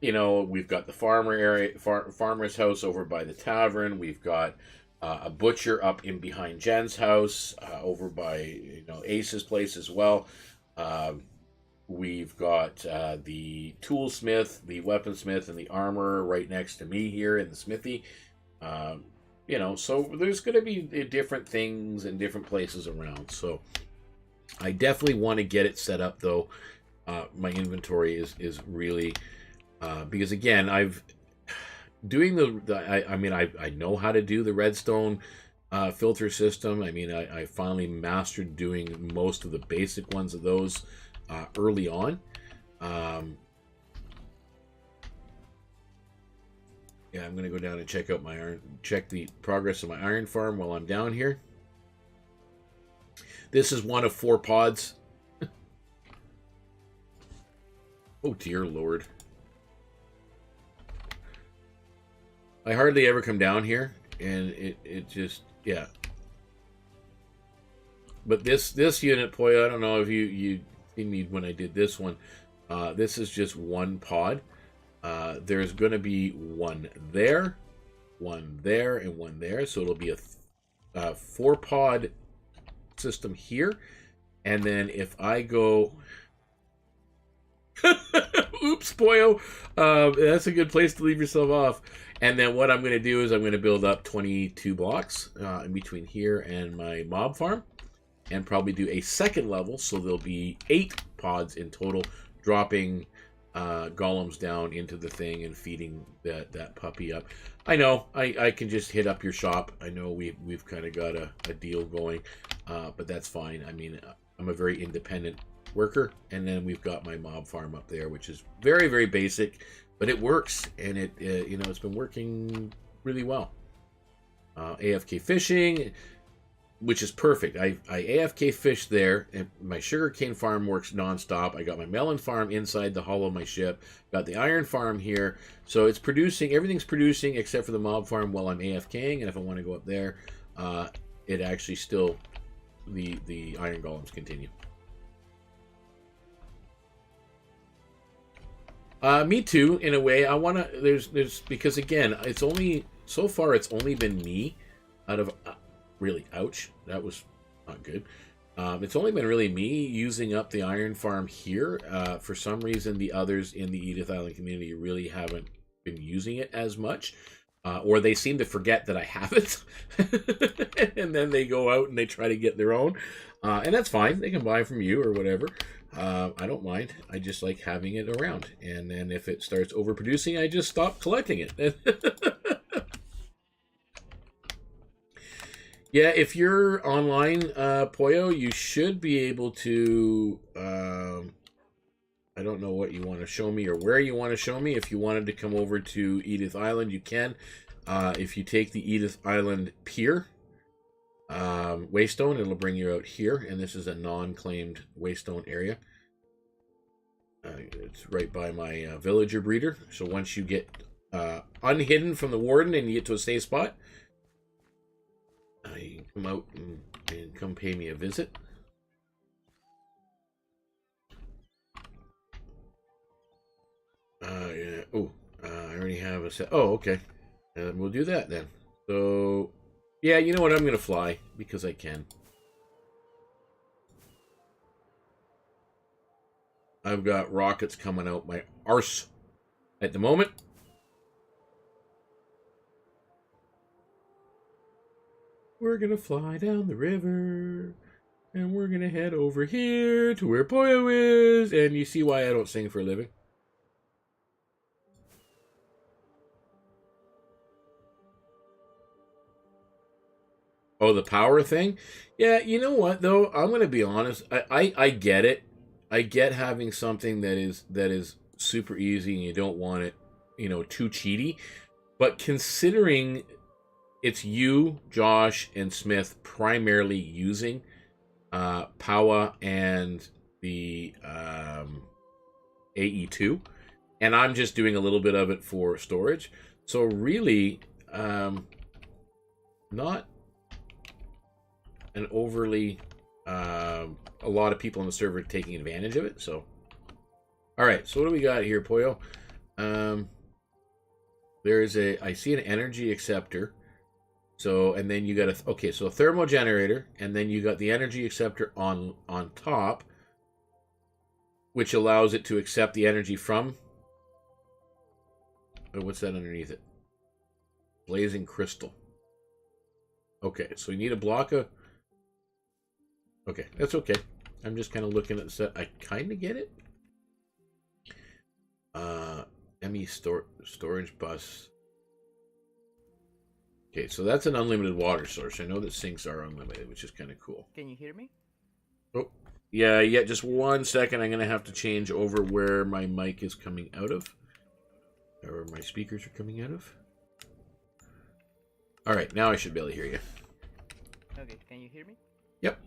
You know, we've got the farmer's house over by the tavern. We've got a butcher up in behind Jen's house, over by, you know, Ace's place as well. We've got the toolsmith, the weaponsmith, and the armorer right next to me here in the smithy. You know, so there's going to be different things in different places around. So I definitely want to get it set up, though. My inventory is really because, again, I've doing I know how to do the redstone filter system. I mean, I finally mastered doing most of the basic ones of those early on. Yeah, I'm gonna go down and check out check the progress of my iron farm while I'm down here. This is one of 4 pods. Oh dear Lord. I hardly ever come down here, and it just, yeah. But this unit, Poya, I don't know if you seen me when I did this one. This is just 1 pod. There's going to be 1 there, 1 there, and 1 there. So it'll be a 4 pod system here. And then if I go... Oops, Poyo. That's a good place to leave yourself off. And then what I'm going to do is I'm going to build up 22 blocks in between here and my mob farm. And probably do a 2nd level. So there'll be 8 pods in total, dropping golems down into the thing and feeding that puppy up. I know I can just hit up your shop. I know we've kind of got a deal going, but that's fine. I mean, I'm a very independent worker, and then we've got my mob farm up there, which is very, very basic, but it works, and it you know, it's been working really well. AFK fishing, which is perfect. I AFK fish there, and my sugarcane farm works nonstop. I got my melon farm inside the hull of my ship. Got the iron farm here, so it's producing. Everything's producing except for the mob farm while I'm AFKing. And if I want to go up there, it actually still the iron golems continue. Me too, in a way. I want to. There's because again, it's only so far. It's only been me out of. Really, ouch, that was not good. It's only been really me using up the iron farm here. For some reason, the others in the Edith Island community really haven't been using it as much. Or they seem to forget that I have it. And then they go out and they try to get their own. And that's fine. They can buy from you or whatever. I don't mind. I just like having it around. And then if it starts overproducing, I just stop collecting it. Yeah, if you're online, Poyo, you should be able to, I don't know what you want to show me or where you want to show me. If you wanted to come over to Edith Island, you can. If you take the Edith Island Pier, Waystone, it'll bring you out here. And this is a non-claimed Waystone area. It's right by my villager breeder. So once you get unhidden from the warden and you get to a safe spot, you can come out and come pay me a visit. Yeah. Oh, I already have a set. Oh, okay. We'll do that then. So, yeah, you know what? I'm going to fly because I can. I've got rockets coming out my arse at the moment. We're going to fly down the river, and we're going to head over here to where Poyo is. And you see why I don't sing for a living. Oh, the power thing? Yeah, you know what, though? I'm going to be honest. I get it. I get having something that is super easy and you don't want it, you know, too cheaty. But considering it's you, Josh, and Smith primarily using Powa and the AE2, and I'm just doing a little bit of it for storage. So really, not an overly a lot of people on the server taking advantage of it. So, all right. So what do we got here, Poyo? There is I see an energy acceptor. So, and then you got okay, so a thermal generator, and then you got the energy acceptor on top, which allows it to accept the energy from, what's that underneath it? Blazing crystal. Okay, so you need a block of, okay, that's okay. I'm just kind of looking at the set. I kind of get it. ME storage bus. Okay, so that's an unlimited water source. I know that sinks are unlimited, which is kind of cool. Can you hear me? Oh, yeah, just 1 second. I'm going to have to change over where my mic is coming out of. Or my speakers are coming out of. All right, now I should be able to hear you. Okay, can you hear me? Yep.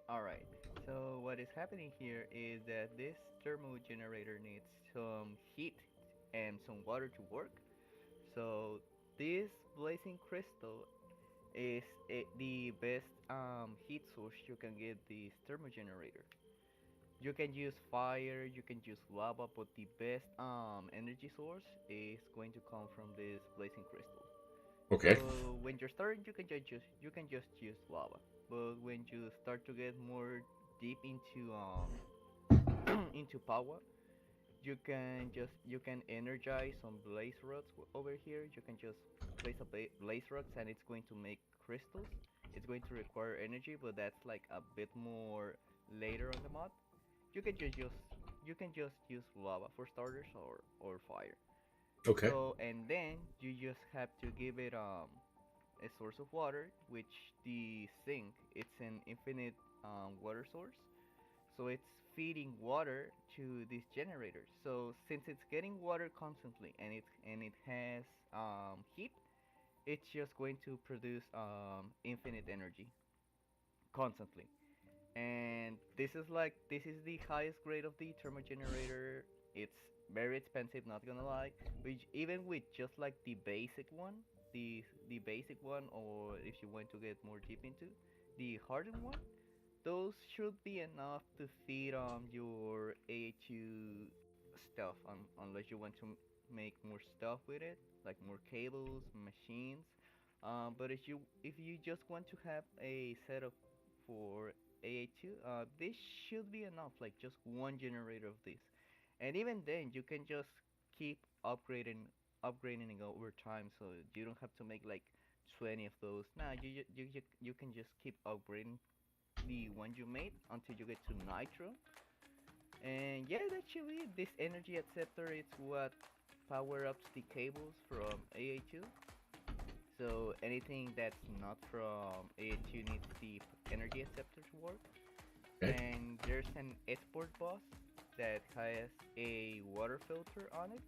All right, so what is happening here is that this thermal generator needs some heat and some water to work. So this blazing crystal is the best heat source you can get this thermal generator. You can use fire, you can use lava, but the best energy source is going to come from this blazing crystal. Okay. So when you're starting, you can just use lava, but when you start to get more deep into into power, you can energize some blaze rods over here. You can just place a blaze rods, and it's going to make crystals. It's going to require energy, but that's like a bit more later on the mod. You can just use lava for starters, or fire. Okay. So, and then you just have to give it a source of water, which the sink, it's an infinite water source. So it's feeding water to this generator. So since it's getting water constantly, and it has heat, it's just going to produce infinite energy constantly. And this is the highest grade of the thermal generator. It's very expensive, not gonna lie. Which even with just like the basic one, the basic one, or if you want to get more deep into the hardened one, those should be enough to feed your A2 stuff, unless you want to make more stuff with it, like more cables, machines. But if you just want to have a setup for AA2, this should be enough, like just one generator of this. And even then, you can just keep upgrading it over time, so you don't have to make like 20 of those. Nah, you can just keep upgrading the one you made until you get to nitro. And yeah, that's actually this energy acceptor is what power ups the cables from AA2. So anything that's not from AA2 needs the energy acceptor to work. Okay. And there's an export bus that has a water filter on it.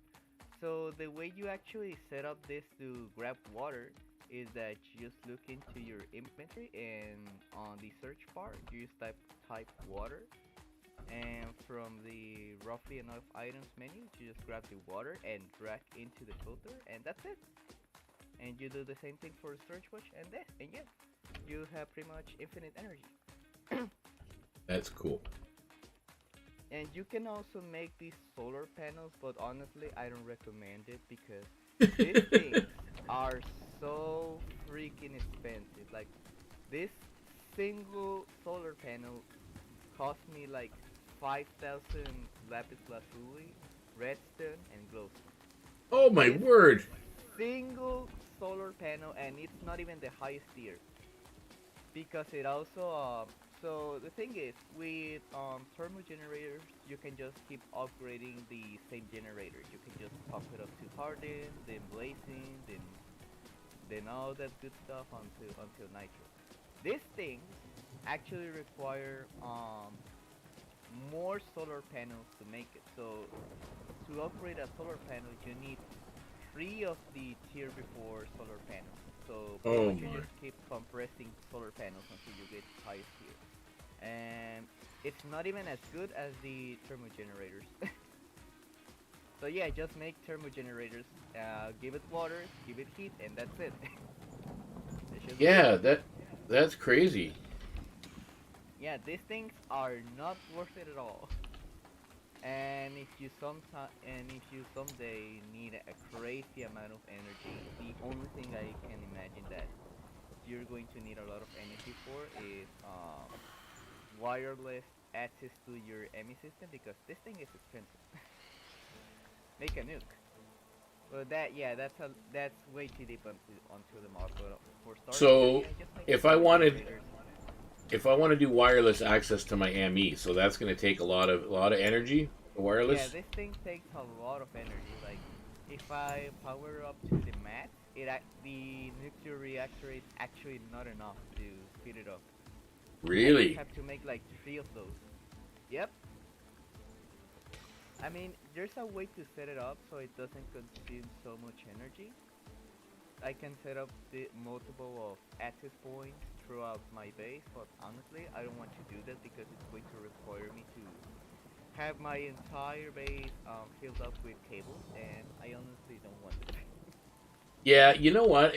So the way you actually set up this to grab water is that you just look into your inventory, and on the search bar you just type water, and from the roughly enough items menu you just grab the water and drag into the filter, and that's it. And you do the same thing for the search watch, and yeah, you have pretty much infinite energy. That's cool. And you can also make these solar panels, but honestly I don't recommend it because these things are so freaking expensive. Like, this single solar panel cost me like 5,000 lapis lazuli, redstone, and glowstone. Oh my This word! single solar panel, and it's not even the highest tier, because it also so the thing is, with thermal generators, you can just keep upgrading the same generator. You can just pump it up to harden, then blazing, then all that good stuff until nitro. These things actually require more solar panels to make it. So to upgrade a solar panel, you need 3 of the tier before solar panels. So pretty much you just keep compressing solar panels until you get highest tier. and it's not even as good as the thermogenerators. So yeah, just make thermogenerators. Give it water, give it heat, and that's it. It should be it. Yeah, that's crazy. Yeah, these things are not worth it at all. And if you someday need a crazy amount of energy, the only thing I can imagine that you're going to need a lot of energy for is wireless access to your ME system, because this thing is expensive. Make a nuke. But that's way too deep onto the mod. But for starters, So yeah, just make if I wanted thermogenerators. if I want to do wireless access to my ME, so that's going to take a lot of energy. The Yeah, wireless. this thing takes a lot of energy. Like, if I power up to the max, the nuclear reactor is actually not enough to speed it up. I just Really? have to make like 3 of those. Yep. I mean, there's a way to set it up so it doesn't consume so much energy. I can set up the multiple of access points throughout my base, but honestly, I don't want to do that because it's going to require me to have my entire base filled up with cables, and I honestly don't want it. Yeah, you know what?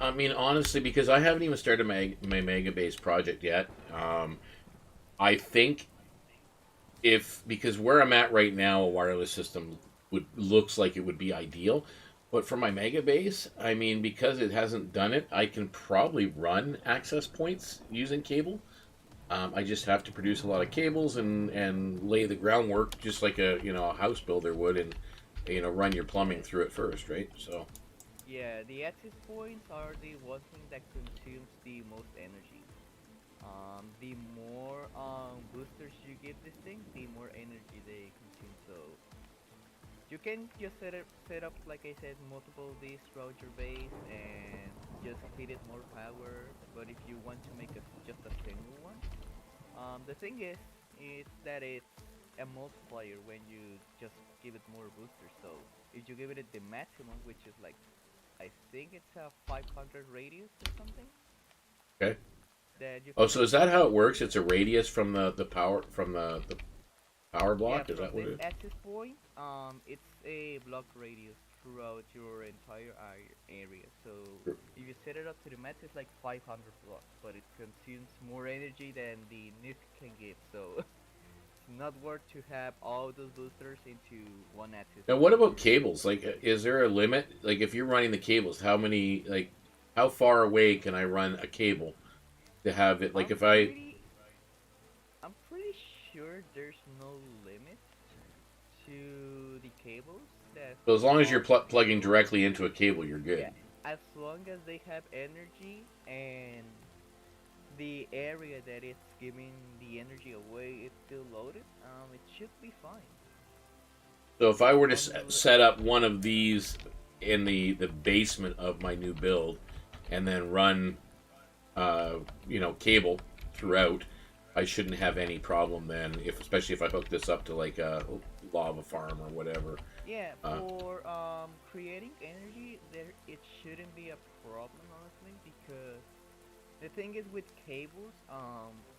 I mean, honestly, because I haven't even started my Mega Base project yet. I think if because where I'm at right now, a wireless system would looks like it would be ideal. But for my Mega Base, I mean, because it hasn't done it, I can probably run access points using cable. I just have to produce a lot of cables and lay the groundwork just like a house builder would, and run your plumbing Yeah, through it first, right? So yeah. The access points are the one thing that consumes the most energy. The more boosters you give this thing, the more energy they consume. So you can just set up, like I said, multiple of these throughout your base and just feed it more power. But if you want to make just a single one, the thing is that it's a multiplier when you just give it more boosters. So if you give it the maximum, which is like, I think it's a 500 radius or something, okay. that you Oh, can so make is that the how it works? It's a radius from the power from the power yeah, block. Is from that what this it is? access point, it's a block radius throughout your entire area. So if you set it up to the max, it's like 500 blocks, but it consumes more energy than the nuke can give. So it's not worth to have all those boosters into one access Now, what point. about cables? Like, is there a limit? Like, if you're running the cables, how far away can I run a cable to have it? Like, I'm if I, pretty, I'm pretty sure there's no limit to the cables that so as long as you're all the plugging cables. directly into a cable, you're Yeah, good. as long as they have energy and the area that it's giving the energy away is still loaded, it should be fine. So if I were to Only set up one of these in the basement of my new build, and then run cable throughout, I shouldn't have any problem then. If especially if I hook this up to like a lava farm or whatever. yeah, Uh, for creating energy, there it shouldn't be a problem honestly, because the thing is with cables,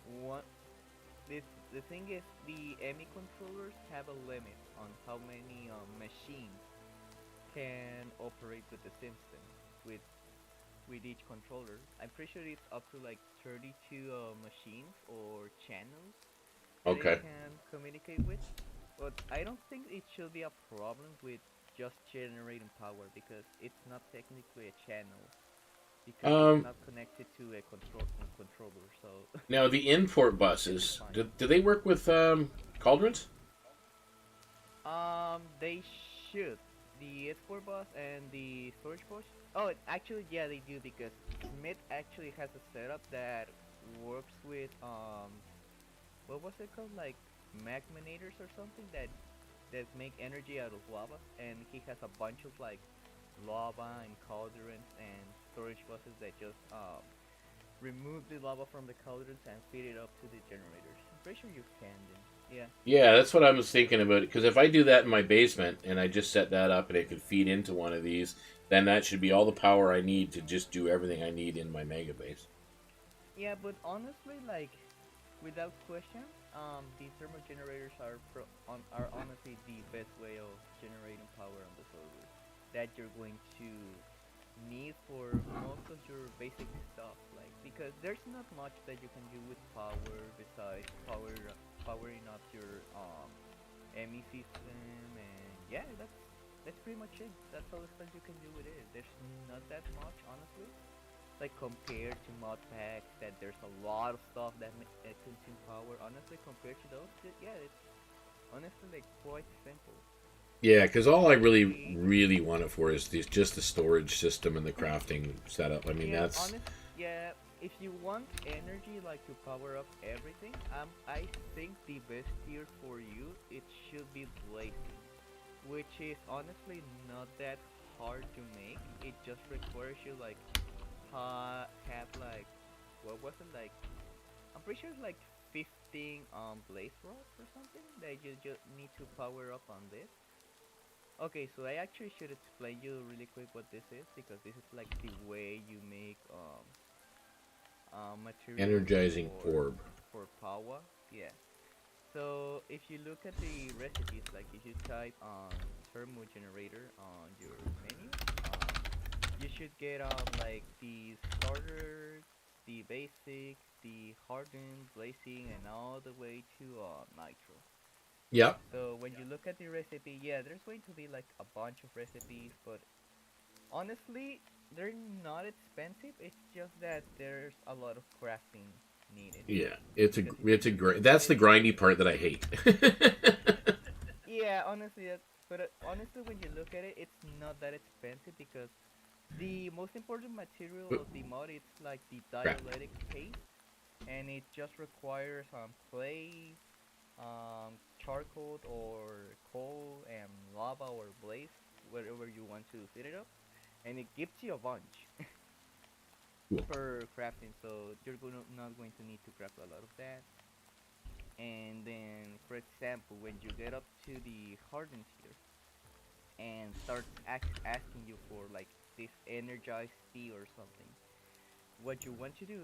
what this the thing is the ME controllers have a limit on how many machines can operate with the system with each controller. I'm pretty sure it's up to like 32 machines or channels that it okay. can communicate with. But I don't think it should be a problem with just generating power, because it's not technically a channel, because it's Um, not connected to a controller. So Now the import it should be buses, fine. do they work with cauldrons? They should. The export bus and the storage bus. Oh, actually, yeah, they do, because Smith actually has a setup that works with what was it called, like magmanators or something that make energy out of lava, and he has a bunch of like lava and cauldrons and storage buses that just remove the lava from the cauldrons and feed it up to the generators. I'm pretty sure you can then. Yeah. Yeah, that's what I was thinking about. Because if I do that in my basement and I just set that up and it could feed into one of these, then that should be all the power I need to just do everything I need in my mega base. Yeah, but honestly, like, without question, the thermal generators are honestly the best way of generating power on the server that you're going to need for most of your basic stuff. Like because there's not much that you can do with power besides powering up your ME system, and yeah, that's pretty much it. That's all the stuff you can do with it. There's not that much, honestly. Like compared to mod packs, that there's a lot of stuff that consume power. Honestly, compared to those, yeah, it's honestly like quite simple. Yeah, because all I The really want it for is just the storage system and the crafting setup. I mean, Yeah, that's yeah. If you want energy, like to power up everything, I think the best tier for you it should be blazing, which is honestly not that hard to make. It just requires you like have like what was it like? I'm pretty sure it's like 15 blaze rods or something that you just need to power up on this. Okay, so I actually should explain you really quick what this is because this is like the way you make materials energizing orb. for power. Yeah. So if you look at the recipes, like if you type thermal generator on your menu, you should get like the starter, the basic, the hardened, blazing, and all the way to nitro. Yep. So when you look at the recipe, yeah, there's going to be like a bunch of recipes, but honestly, they're not expensive. It's just that there's a lot of crafting needed. Yeah, Because if you it's a look great. at That's the it, grindy part that I hate. yeah, honestly, honestly, when you look at it, it's not that expensive because the most important material But of the mod is like the crap. dielectric paste, and it just requires clay, charcoal or coal and lava or blaze, wherever you want to fit it up, and it gives you a bunch Cool. for crafting. So you're not going to need to craft a lot of that. And then, for example, when you get up to the hardened tier and starts asking you for like this energized tea or something, what you want to do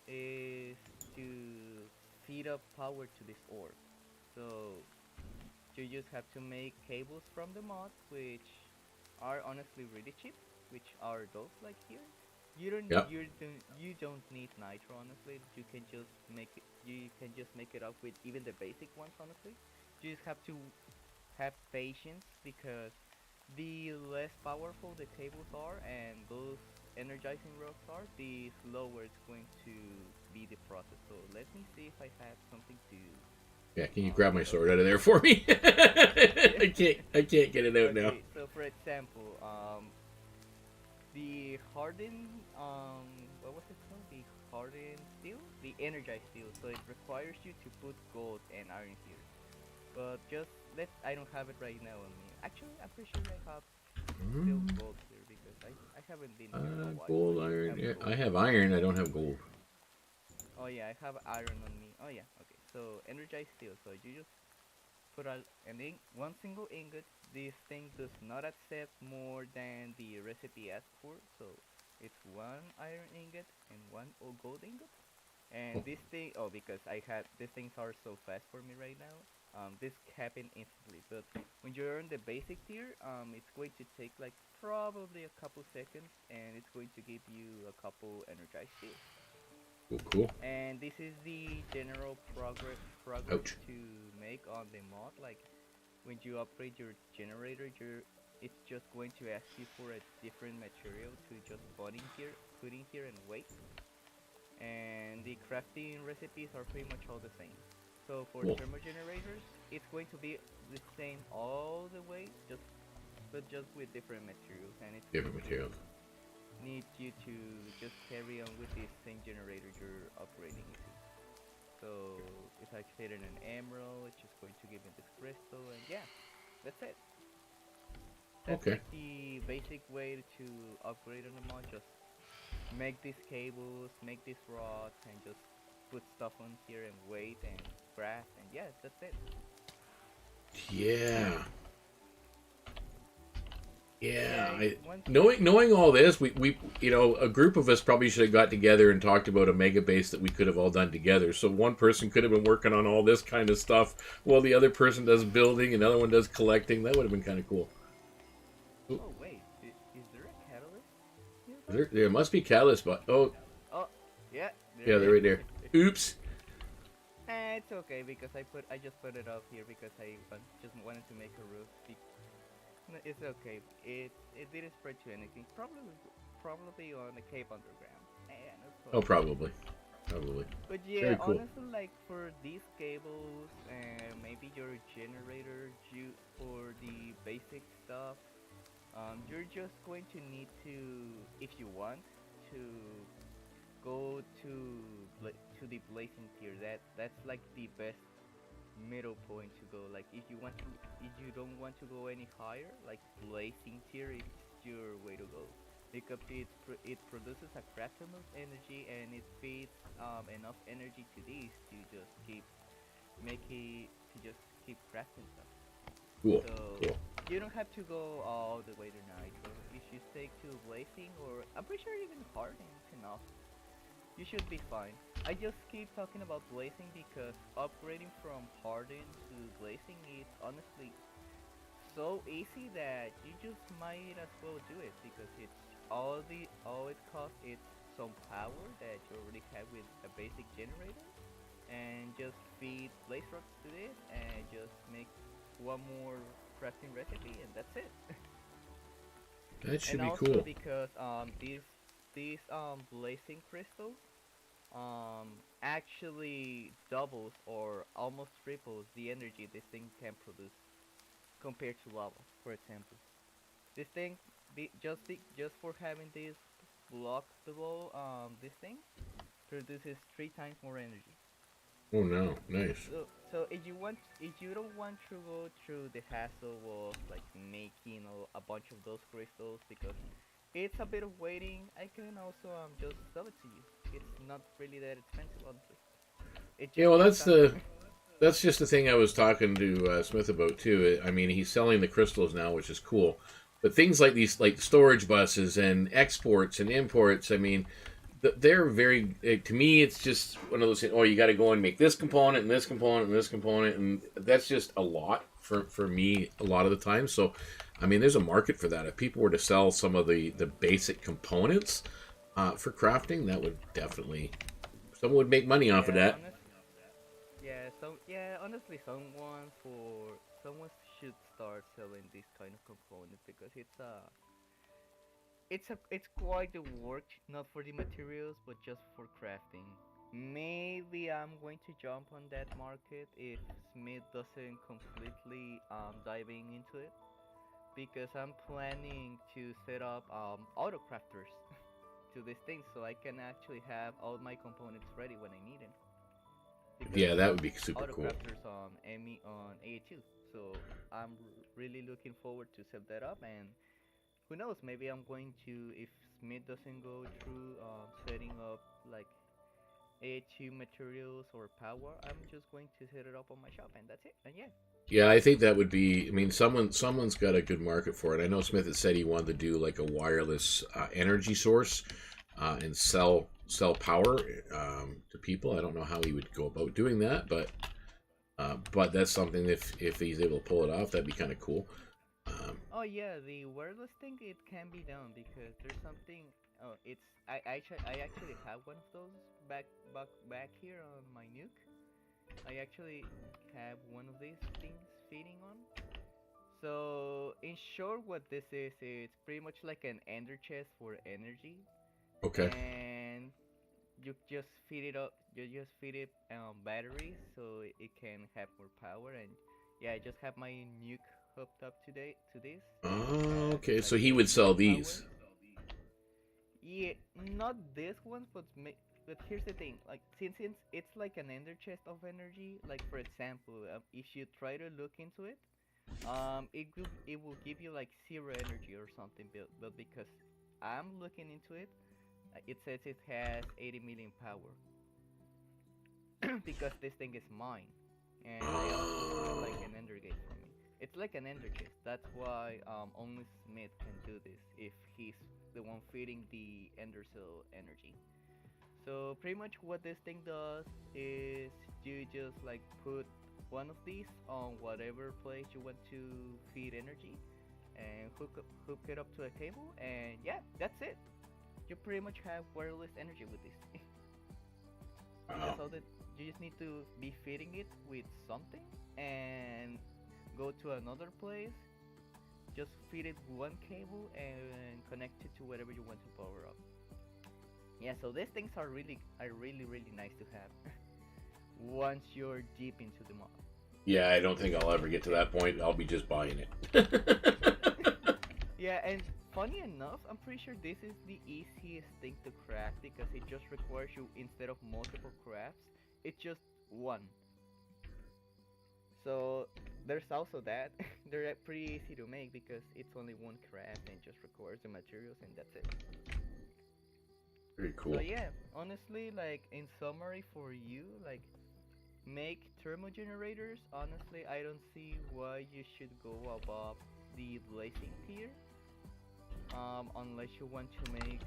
is to feed up power to this orb. So you just have to make cables from the mod, which are honestly really cheap, which are those like here. Yep. You don't need nitro honestly. You can just make it up with even the basic ones honestly. You just have to have patience because the less powerful the cables are and those energizing rocks are, the slower it's going to be the process. So let me see if I have something to Yeah, can you grab my show sword you. out of there for me? Yeah. I can't get it out now. Okay, so for example, the hardened what was it called? The hardened steel, the energized steel. So it requires you to put gold and iron here. But just let I don't have it right now on me. Actually, I'm pretty sure I have still gold here because I haven't been here in a while, so Gold, I should iron. have Yeah, gold. I have iron. I don't have gold. Oh yeah, I have iron on me. Oh yeah, okay. So energized steel. So you just put one single ingot. This thing does not accept more than the recipe asks for. So it's one iron ingot and one gold ingot. And this thing, oh, because these things are so fast for me right now. This happened instantly. But when you're on the basic tier, it's going to take like probably a couple seconds, and it's going to give you a couple energized steel. Cool, cool. And this is the general progress Ouch. to make on the mod. Like when you upgrade your generator, it's just going to ask you for a different material to just put in here and wait. And the crafting recipes are pretty much all the same. So for Cool. thermal generators, it's going to be the same all the way, but just with different materials, and it's Different going materials. to need you to just carry on with the same generator you're upgrading it to. So if I create an emerald, it's just going to give me this crystal, and yeah, that's it. That's Okay. like the basic way to upgrade on the mod. Just make these cables, make these rods, and just put stuff on here and wait and craft, and yeah, that's it. Yeah. Yeah, Yeah, I, once. knowing all this, we a group of us probably should have got together and talked about a mega base that we could have all done together. So one person could have been working on all this kind of stuff while the other person does building, another one does collecting. That would have been kind of cool. Oh, Oh wait, is there a catalyst nearby? there must be catalyst, but Oh, yeah, there yeah, they're is. right there. Oops. It's okay because I just put it up here because just wanted to make a roof. No, it's okay. It didn't spread to anything. Probably on the Cape Underground. And it's Oh, fine. probably. But yeah, Very cool. honestly, like for these cables and maybe your generator for the basic stuff, you're just going to need to, if you want to go to the blazing tier. That's like the best middle point to go. Like if you don't want to go any higher, like blazing tier is your way to go because it produces a crap ton of energy and it feeds enough energy to these to just keep crafting stuff. Cool. So Cool. you don't have to go all the way to nitro. If you stick to blazing or I'm pretty sure even hardening is enough. You should be fine. I just keep talking about blazing because upgrading from hardened to blazing is honestly so easy that you just might as well do it because it's all it costs is some power that you already have with a basic generator and just feed blaze rocks to it and just make one more crafting recipe and that's it. That should And be also cool. because these blazing crystals actually doubles or almost triples the energy this thing can produce compared to lava, for example. This thing, just for having this block below this thing produces 3 times more energy. Oh no, nice. So if you don't want to go through the hassle of like making a bunch of those crystals because it's a bit of waiting, I can also just sell it to you. It's not really that expensive, honestly. It Yeah, just well, takes time. that's just the thing I was talking to Smith about too. I mean, he's selling the crystals now, which is cool. But things like these, like storage buses and exports and imports, I mean, they're very. To me, it's just one of those things. Oh, you got to go and make this component and this component and this component, and that's just a lot for me a lot of the time. So, I mean, there's a market for that. If people were to sell some of the basic components for crafting, that would definitely someone would make money off of Yeah, that. honestly, honestly, someone should start selling this kind of component because it's quite the work, not for the materials, but just for crafting. Maybe I'm going to jump on that market if Smith doesn't completely diving into it, because I'm planning to set up auto crafters to these things so I can actually have all my components ready when I need them. Because Yeah, we that have would be super auto cool. crafters on ME on A2, so I'm really looking forward to set that up and who knows, maybe I'm going to, if Smith doesn't go through setting up like A2 materials or power, I'm just going to set it up on my shop and that's it. And yeah. Yeah, I think that would be. I mean, someone's got a good market for it. I know Smith had said he wanted to do like a wireless energy source and sell power to people. I don't know how he would go about doing that, but that's something if he's able to pull it off, that'd be kind of cool. Um, Oh yeah, the wireless thing it can be done because there's something. Oh, I actually have one of those back here on my nuke. I actually have one of these things feeding on. So in short, what this is, it's pretty much like an ender chest for energy, okay. and you just feed it up. You just feed it batteries so it can have more power. And yeah, I just have my nuke hooked up to this, and it Oh, has okay. like So he 80 would sell million power. these. Yeah, not this ones, but here's the thing. Like since it's like an ender chest of energy. Like for example, if you try to look into it, it will give you like zero energy or something. But because I'm looking into it, it says it has 80 million power because this thing is mine, and I also use it like Oh, an ender gate for me. It's it's like an ender chest. That's why only Smith can do this if he's the one feeding the ender cell energy. So pretty much what this thing does is you just like put one of these on whatever place you want to feed energy and hook it up to a cable, and yeah, that's it. You pretty much have wireless energy with this. Wow. That's all that you just need to be feeding it with something and go to another place, just feed it one cable and connect it to whatever you want to power up. Yeah, so these things are really nice to have once you're deep into the mod. Yeah, I don't think I'll ever get to that point. I'll be just buying it. Yeah, and funny enough, I'm pretty sure this is the easiest thing to craft because it just requires you, instead of multiple crafts, it's just one. So there's also that. They're pretty easy to make because it's only one craft and just requires the materials and that's it. Very cool. So yeah, honestly, like in summary for you, like make thermogenerators. Honestly, I don't see why you should go above the blazing tier. Unless you want to make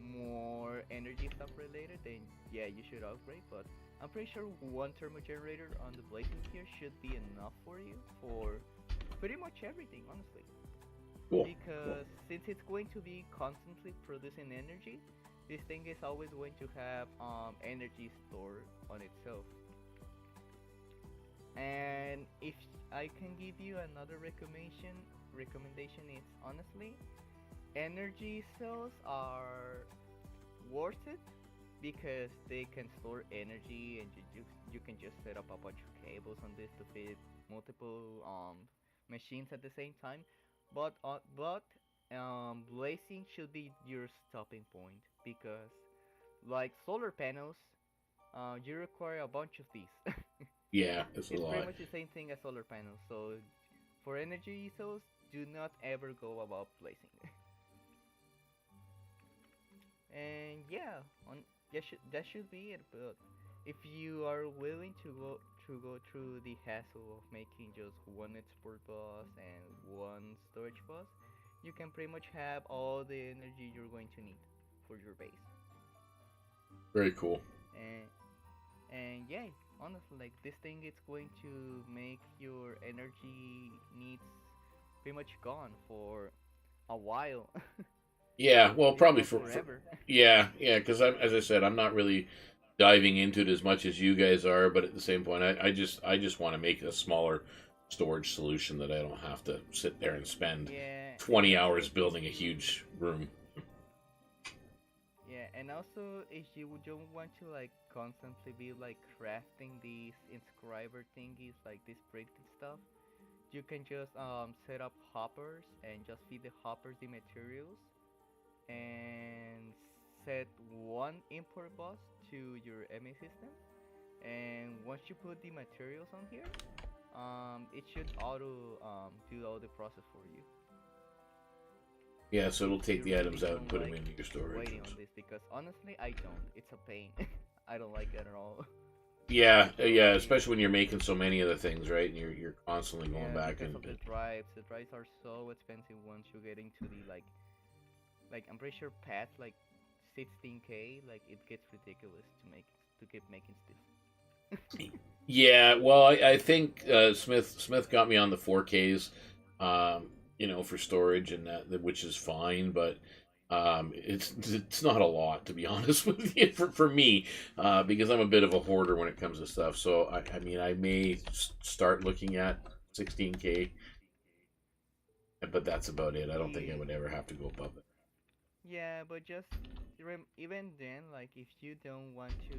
more energy stuff related, then yeah, you should upgrade. But I'm pretty sure one thermogenerator on the blazing tier should be enough for you for pretty much everything, honestly. Cool. Because since it's going to be constantly producing energy, this thing is always going to have energy stored on itself. And if I can give you another recommendation is honestly, energy cells are worth it because they can store energy and you can just set up a bunch of cables on this to feed multiple machines at the same time. But blazing should be your stopping point because like solar panels, you require a bunch of these. Yeah, it's a It's pretty lot. much the same thing as solar panels. So for energy cells, do not ever go above blazing. And yeah, that should be it. But if you are willing to go through the hassle of making just one export bus and one storage bus, you can pretty much have all the energy you're going to need for your base. Very cool. And yeah, honestly, like this thing is going to make your energy needs pretty much gone for a while, Yeah, well, if probably not forever. yeah, because as I said, I'm not really diving into it as much as you guys are, but at the same point, I just want to make a smaller storage solution that I don't have to sit there and spend Yeah, and 20 also hours building a huge room. yeah, and also if you don't want to like constantly be like crafting these inscriber thingies like this brick stuff, you can just set up hoppers and just feed the hoppers the materials and set one import bus to your MA system. And once you put the materials on here, it should auto do all the process for you. Yeah, so it'll take You the really items out and don't put them like into your storage. waiting on this because honestly, I don't. It's a pain. I don't like it at all. Yeah, So yeah, I especially when you're making so many of the things, right? And you're constantly going yeah, back because and of the drives. The drives are so expensive once you get into the like I'm pretty sure past like 16K, like it gets ridiculous to keep making stuff. yeah. Well, I think Smith got me on the 4Ks, for storage and that, which is fine, but it's not a lot, to be honest with you, for me, because I'm a bit of a hoarder when it comes to stuff. So I mean, I may start looking at 16K, but that's about it. I don't think I Yeah. would ever have to go above it. Yeah, but just even then, like if you don't want to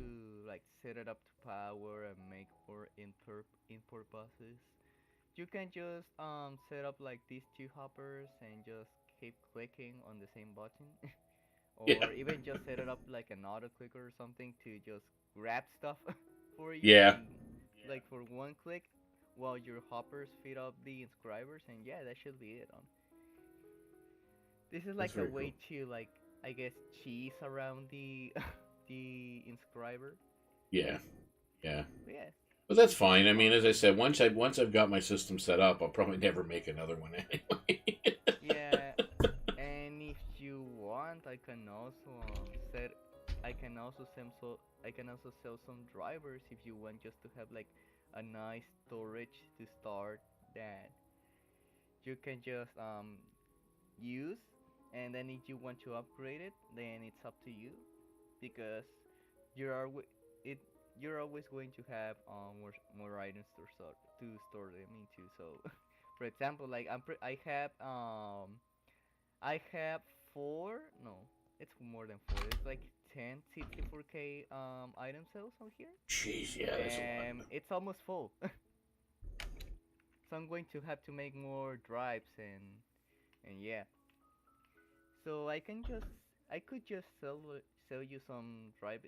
like set it up to power and make more import buses, you can just set up like these two hoppers and just keep clicking on the same button, Yeah, or even just set it up like an auto clicker or something to just grab stuff for you yeah, and like for one click while your hoppers feed up the inscribers, and yeah, that should be it. This is that's like a very cool. way to like I guess cheese around the the inscriber. Yeah, yeah. But yeah, But that's fine. I mean, as I said, once I've got my system set up, I'll probably never make another one anyway. Yeah, and if you want, I can also set. I can also sell some drivers if you want, just to have like a nice storage to start that you can just use, and then if you want to upgrade it, then it's up to you, because you're always it you're always going to have more items to store them into. So, for example, like I have four. No, it's more than four. It's like 10 64k item sales on here, Jeez, yeah, that's a and lot. it's almost full. So I'm going to have to make more drives, and yeah. So I could just sell you some drive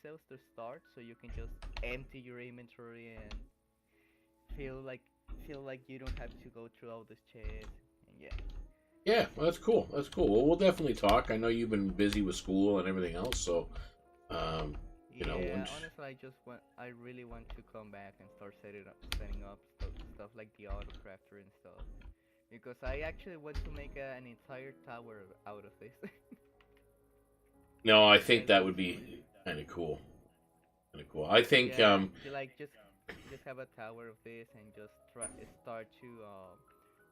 sales to start, so you can just empty your inventory and feel like feel like you don't have to go through all this chest. And yeah. Yeah, well, that's cool. That's cool. Well, we'll definitely talk. I know you've been busy with school and everything else, so um, Yeah, once. honestly, I really want to come back and start setting up stuff like the auto crafter and stuff, because I actually want to make an entire tower out of this. No, I think that would Eventually. be kind of cool. Kind of cool. I think Yeah, you like just have a tower of this and just start to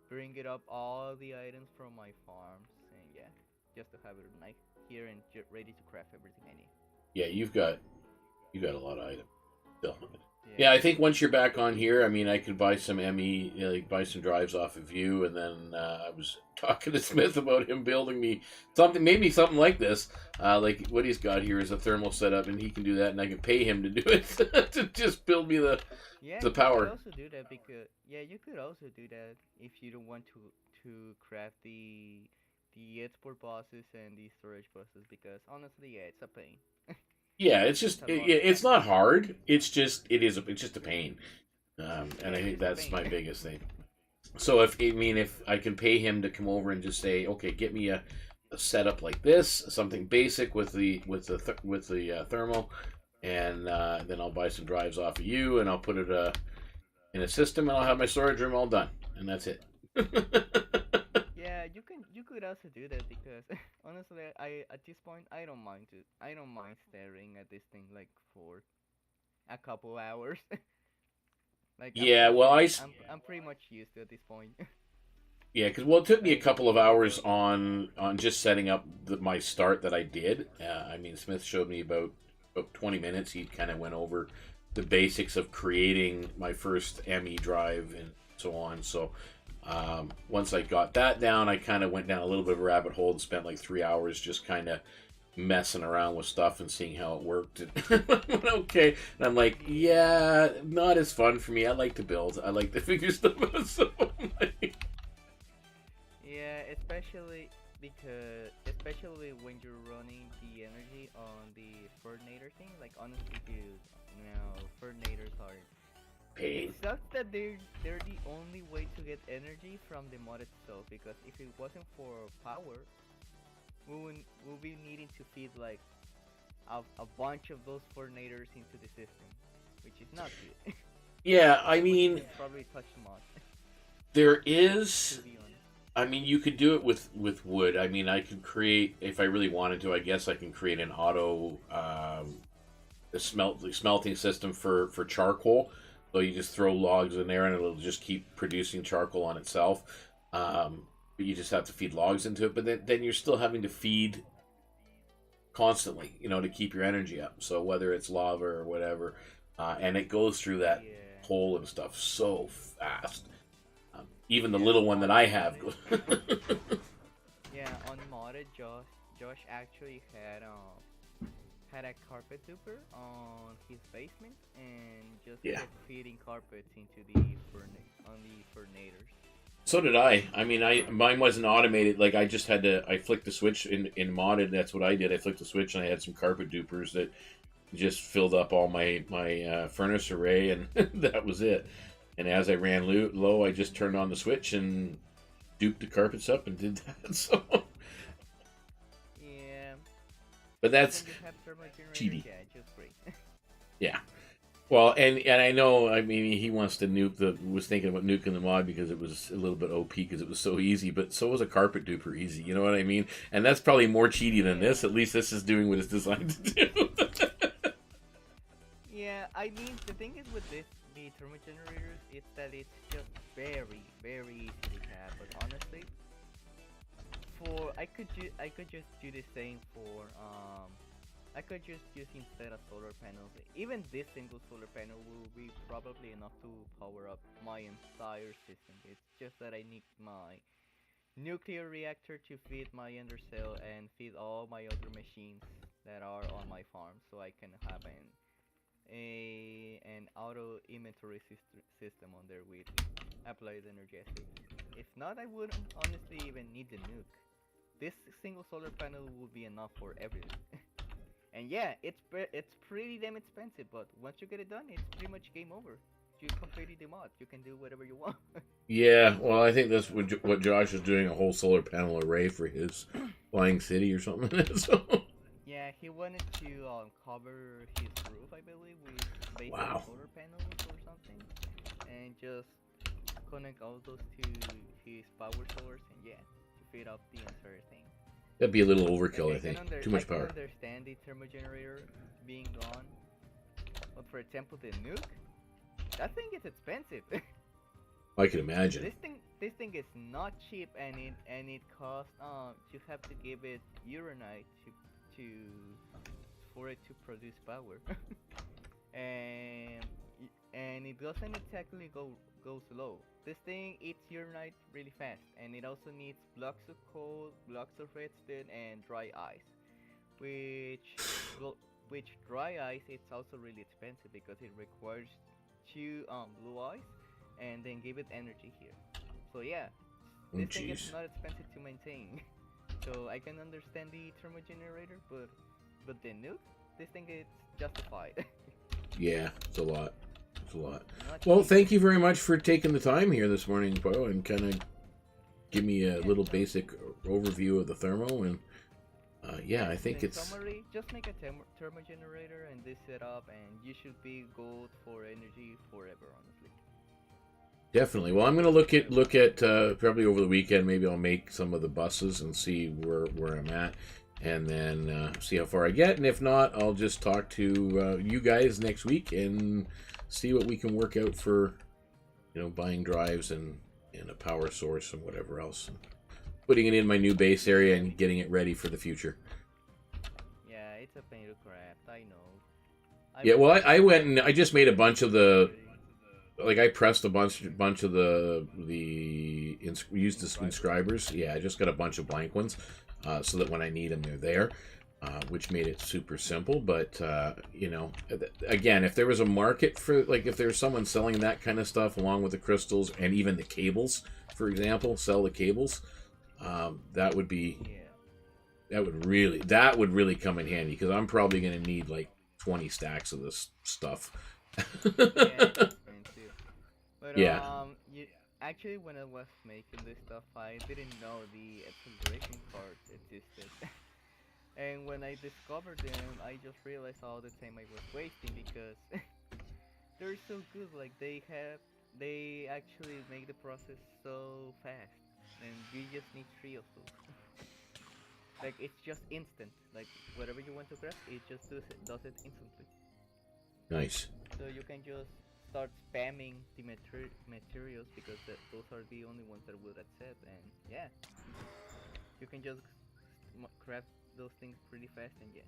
bring it up all the items from my farms, and yeah, just to have it like here and ready to craft everything I need. yeah, you got a lot of items. Still. Yeah, Yeah. I think once you're back on here, I mean, I could buy some ME, like buy some drives off of you, and then I was talking to Smith about him building me something, maybe something like this. Like what he's got here is a thermal setup, and he can do that, and I can pay him to do it to just build me Yeah, the you could power. also do that, because yeah, you could also do that if you don't want to craft the export bosses and the storage bosses, because honestly, yeah, it's a pain. Yeah, it's It's just a lot of it's hassle. not hard. It's just a pain, and Yeah, I it's think just a that's pain. my biggest thing. So if I can pay him to come over and just say, okay, get me a setup like this, something basic with the thermal, and then I'll buy some drives off of you, and I'll put it in a system, and I'll have my storage room all done, and that's it. Yeah, you could also do that, because honestly, I at this point I don't mind staring at this thing like for a couple hours. Like Yeah, well, I'm pretty much used to at this point. yeah, because well, it took me a Like couple of even hours though on just setting up my start that I did. I mean, Smith showed me about 20 minutes. He kind of went over the basics of creating my first ME drive and so on. So once I got that down, I kind of went down a little bit of a rabbit hole and spent like 3 hours just kind of messing around with stuff and seeing how it worked. And okay, and I'm like, yeah. yeah, not as fun for me. I like to build. I like to figure stuff out. So I'm like, Yeah, especially when you're running the energy on the Furnator thing. Like honestly, dude, no, Furnators are. It pain. sucks that they're the only way to get energy from the mod itself. Because if it wasn't for power, we'll be needing to feed like a bunch of those Furnators into the system, which is not good. Yeah, I Which mean, is probably touch mod, there to is. be honest. I mean, you could do it with wood. I mean, I could create if I really wanted to. I guess I can create an auto smelting system for charcoal. So you just throw logs in there, and it'll just keep producing charcoal on itself. But you just have to feed logs into it. But then you're still having to feed constantly, to keep your energy up. So whether it's lava or whatever, and it goes through that Yeah. hole and stuff so fast. Even the Yeah, little one that on I have. modded. Yeah, on modded, Josh actually had a carpet duper on his basement and just Yeah. kept feeding carpets into the on the furnators. So did I. I mean, mine wasn't automated. Like I just had to. I flicked the switch in modded. That's what I did. I flicked the switch and I had some carpet dupers that just filled up all my furnace array, and that was it. And as I ran low, I just turned on the switch and duped the carpets up and did that. So, Yeah, but and that's when you have thermal generators, cheaty. yeah, it's just great. Yeah. Well, and I know, I mean, he wants to was thinking about nuking the mod because it was a little bit OP because it was so easy, but so was a carpet duper easy, you know what I mean? And that's probably more cheaty than this. At least this is doing what it's designed to do. Yeah, I mean, the thing is with the thermal generators, it's that it's just very, very easy to have. But honestly, I could just do the same for I could just use instead of solar panels. Even this single solar panel will be probably enough to power up my entire system. It's just that I need my nuclear reactor to feed my undercell and feed all my other machines that are on my farm, so I can have an auto inventory system on there with applied energetics. If not, I wouldn't honestly even need the nuke. This single solar panel will be enough for everything. And yeah, it's pretty damn expensive, but once you get it done, it's pretty much game over. You completed the mod, you can do whatever you want. Yeah, well, I think that's what Josh is doing, a whole solar panel array for his flying city or something. So. Yeah, he wanted to cover his roof, I believe, with basically solar panels or something, and just connect all those to his power source, and yeah, to feed up the entire thing. That'd be a little overkill, I think. Too much power. I can understand the thermal generator being gone, but for example, the nuke, that thing is expensive. I can imagine. This thing is not cheap, and it costs you have to give it uranite for it to produce power, and it doesn't exactly go slow. This thing eats uranite really fast, and it also needs blocks of coal, blocks of redstone, and dry ice. Which dry ice it's also really expensive because it requires 2 blue ice, and then give it energy here. So yeah, this thing is not expensive to maintain. So I can understand the thermal generator, but the nuke, this thing is justified. Yeah, it's a lot. It's a lot. Well, thank you very much for taking the time here this morning, Bo, and kind of give me a little basic overview of the thermo. And yeah, I think it's. Summary, just make a thermo generator and this setup, and you should be gold for energy forever, honestly. Definitely. Well, I'm going to look at probably over the weekend. Maybe I'll make some of the buses and see where I'm at, and then see how far I get. And if not, I'll just talk to you guys next week and see what we can work out for, buying drives and a power source and whatever else, and putting it in my new base area and getting it ready for the future. Yeah, it's a pain to craft. I know. Yeah. Well, I went and I just made a bunch of the. Like I pressed a bunch of we used the inscribers. Yeah, I just got a bunch of blank ones, so that when I need them, they're there, which made it super simple. But again, if there was a market for, like, if there's someone selling that kind of stuff along with the crystals and even the cables, for example, sell the cables, that would be that would really come in handy, because I'm probably going to need like 20 stacks of this stuff. But actually, when I was making this stuff, I didn't know the acceleration cards existed. And when I discovered them, I just realized all the time I was wasting, because they're so good. Like they actually make the process so fast, and you just need 3 of those. Like it's just instant. Like whatever you want to craft, it just does it instantly. Nice. So you can just start spamming the materials, because those are the only ones that will accept, and yeah, you can just craft those things pretty fast, and yeah.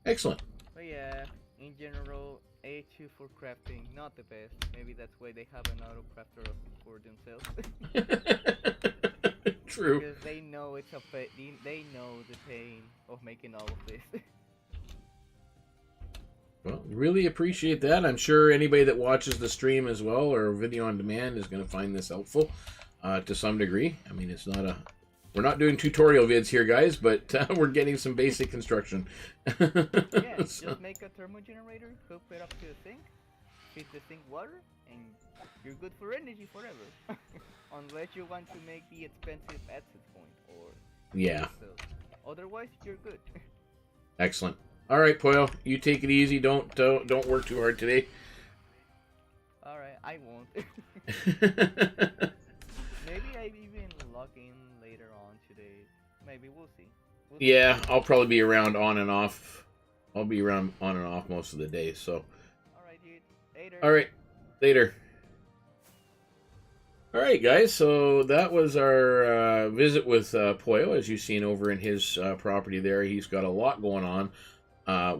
Excellent. But yeah, in general, A2 for crafting, not the best. Maybe that's why they have an auto crafter for themselves. True. Because they know they know the pain of making all of this. Well, really appreciate that. I'm sure anybody that watches the stream as well, or video on demand, is going to find this helpful to some degree. I mean, we're not doing tutorial vids here, guys, but we're getting some basic construction. Yeah, just make a thermal generator, hook it up to a sink, feed the sink water, and you're good for energy forever. Unless you want to make the expensive access point, or yeah. Otherwise, you're good. Excellent. All right, Poyo, you take it easy. Don't work too hard today. Alright, I won't. Maybe I even log in later on today. Maybe we'll see. We'll see. Yeah, I'll probably be around on and off. I'll be around on and off most of the day. So. Alright, dude. Later. All right, later. All right, guys. So that was our visit with Poyo, as you've seen over in his property there. He's got a lot going on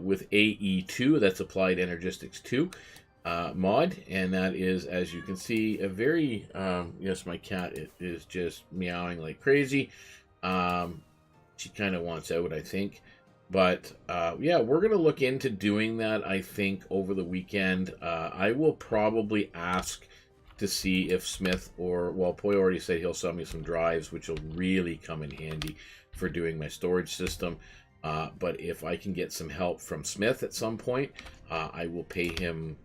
with AE2. That's Applied Energistics 2 mod, and that is, as you can see, a very yes, my cat is just meowing like crazy. She kind of wants out, I think. But yeah, we're going to look into doing that, I think, over the weekend. I will probably ask to see if Smith or, well, Poy already said he'll sell me some drives, which will really come in handy for doing my storage system. But if I can get some help from Smith at some point, I will pay him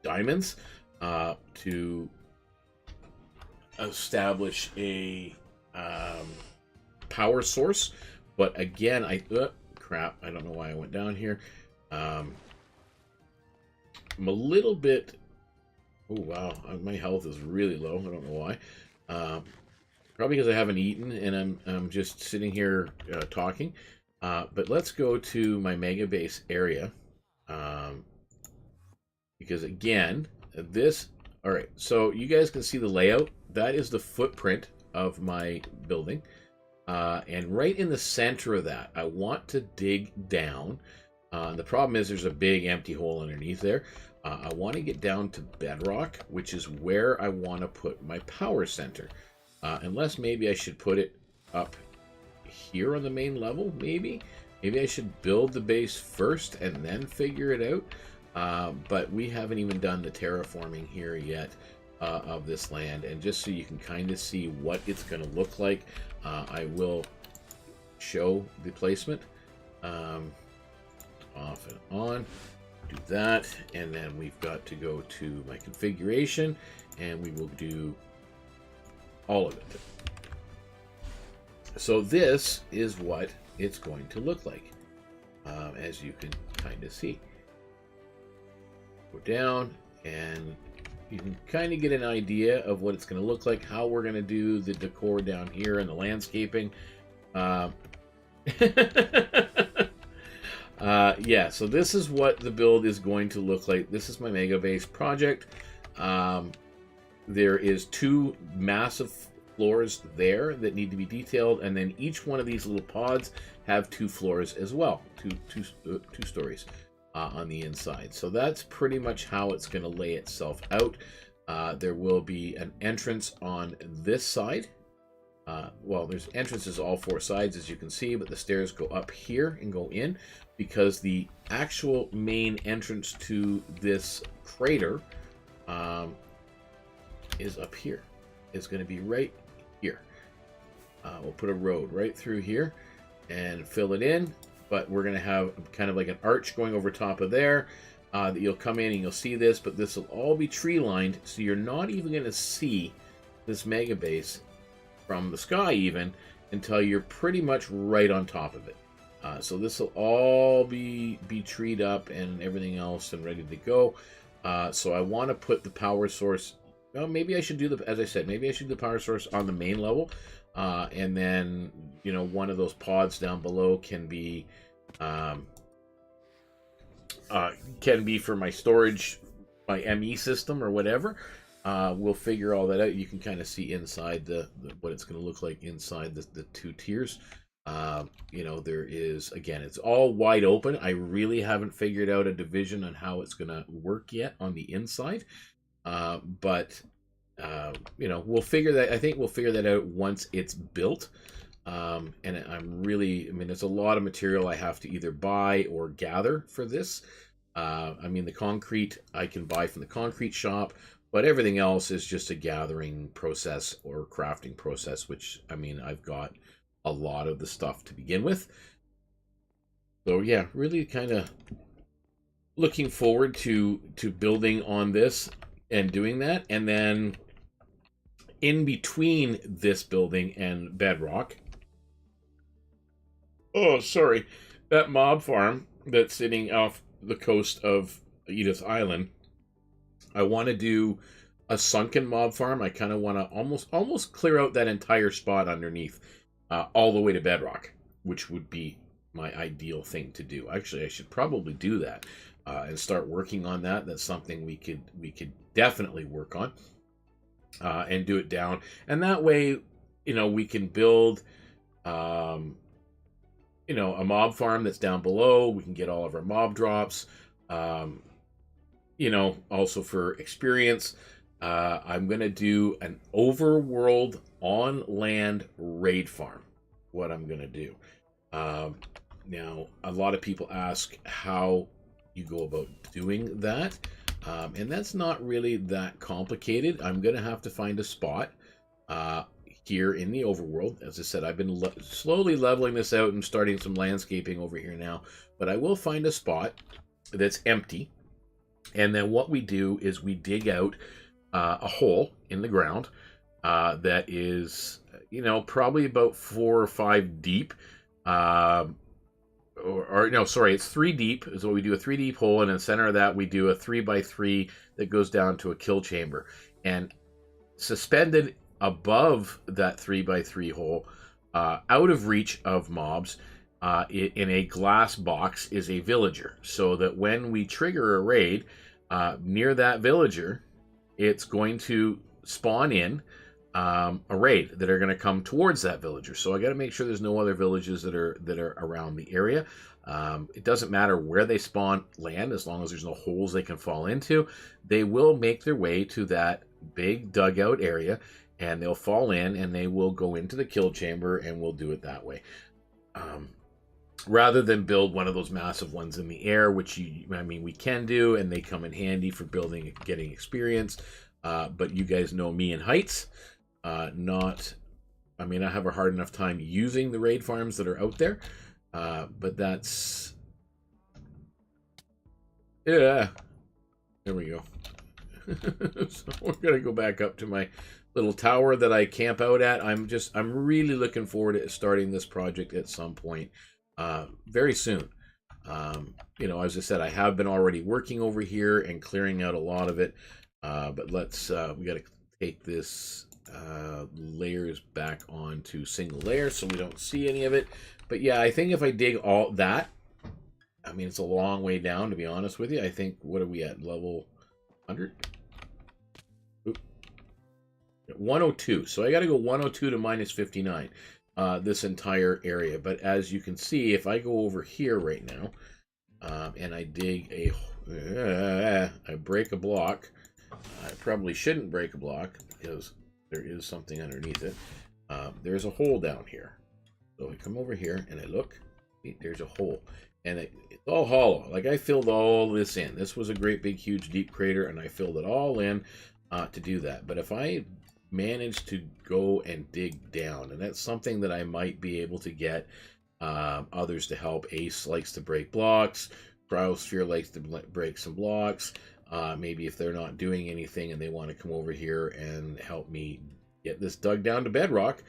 diamonds to establish a power source. But again, crap, I don't know why I went down here. I'm a little bit... Oh, wow. My health is really low. I don't know why. Probably because I haven't eaten and I'm just sitting here talking. But let's go to my mega base area. Because, again, this... All right, so you guys can see the layout. That is the footprint of my building. And right in the center of that, I want to dig down. The problem is there's a big empty hole underneath there. I want to get down to bedrock, which is where I want to put my power center. Unless maybe I should put it up here on the main level, maybe. Maybe I should build the base first and then figure it out. But we haven't even done the terraforming here yet of this land. And just so you can kind of see what it's going to look like, I will show the placement. Off and on. Do that, and then we've got to go to my configuration, and we will do all of it. So this is what it's going to look like, as you can kind of see. Go down, and you can kind of get an idea of what it's going to look like, how we're going to do the decor down here and the landscaping. Yeah, so this is what the build is going to look like. This is my mega base project. There is 2 massive floors there that need to be detailed, and then each one of these little pods have 2 floors as well, two stories on the inside. So that's pretty much how it's going to lay itself out. There will be an entrance on this side. Well, there's entrances all 4 sides, as you can see, but the stairs go up here and go in, because the actual main entrance to this crater is up here. It's going to be right here. We'll put a road right through here and fill it in, but we're going to have kind of like an arch going over top of there that you'll come in and you'll see this, but this will all be tree lined, so you're not even going to see this mega base from the sky even until you're pretty much right on top of it. So this will all be treed up and everything else and ready to go. So I want to put the power source. Well, maybe I should do as I said, maybe I should do the power source on the main level, and then one of those pods down below can be for my storage, my ME system or whatever. We'll figure all that out. You can kind of see inside what it's going to look like inside the 2 tiers. There is, again, it's all wide open. I really haven't figured out a division on how it's going to work yet on the inside. But we'll figure that. I think we'll figure that out once it's built. And there's a lot of material I have to either buy or gather for this. The concrete I can buy from the concrete shop. But everything else is just a gathering process or crafting process, which, I've got a lot of the stuff to begin with. So, yeah, really kind of looking forward to building on this and doing that. And then in between this building and bedrock... Oh, sorry. That mob farm that's sitting off the coast of Edith Island. I want to do a sunken mob farm. I kind of want to almost clear out that entire spot underneath, all the way to bedrock, which would be my ideal thing to do. Actually, I should probably do that and start working on that. That's something we could definitely work on and do it down. And that way, we can build, a mob farm that's down below. We can get all of our mob drops. Also for experience. I'm going to do an overworld on land raid farm. What I'm going to do. Now, a lot of people ask how you go about doing that. And that's not really that complicated. I'm going to have to find a spot here in the overworld. As I said, I've been slowly leveling this out and starting some landscaping over here now. But I will find a spot that's empty. And then what we do is we dig out a hole in the ground that is, probably about 4 or 5 deep. It's 3 deep is what we do, a 3 deep hole, and in the center of that we do a 3x3 that goes down to a kill chamber. And suspended above that 3x3 hole, out of reach of mobs, in a glass box is a villager, so that when we trigger a raid near that villager, it's going to spawn in a raid that are going to come towards that villager. So I got to make sure there's no other villages that are around the area. It doesn't matter where they spawn land, as long as there's no holes they can fall into. They will make their way to that big dugout area, and they'll fall in, and they will go into the kill chamber, and we'll do it that way. Rather than build one of those massive ones in the air, which we can do, and they come in handy for building, getting experience. But you guys know me in heights. I have a hard enough time using the raid farms that are out there. But that's... Yeah. There we go. So we're going to go back up to my little tower that I camp out at. I'm really looking forward to starting this project at some point. Very soon. As I said, I have been already working over here and clearing out a lot of it. But we got to take this layers back onto single layer so we don't see any of it. But yeah, I think if I dig all that, it's a long way down, to be honest with you. I think, what are we at? Level 100? 102. So I got to go 102 to minus 59. This entire area. But as you can see, if I go over here right now, and I dig I break a block. I probably shouldn't break a block because there is something underneath it. There's a hole down here. So I come over here and I look. There's a hole. And it's all hollow. Like, I filled all this in. This was a great big huge deep crater, and I filled it all in to do that. But if I manage to go and dig down, and that's something that I might be able to get others to help. Ace likes to break blocks. Cryosphere likes to break some blocks. Maybe if they're not doing anything and they want to come over here and help me get this dug down to bedrock,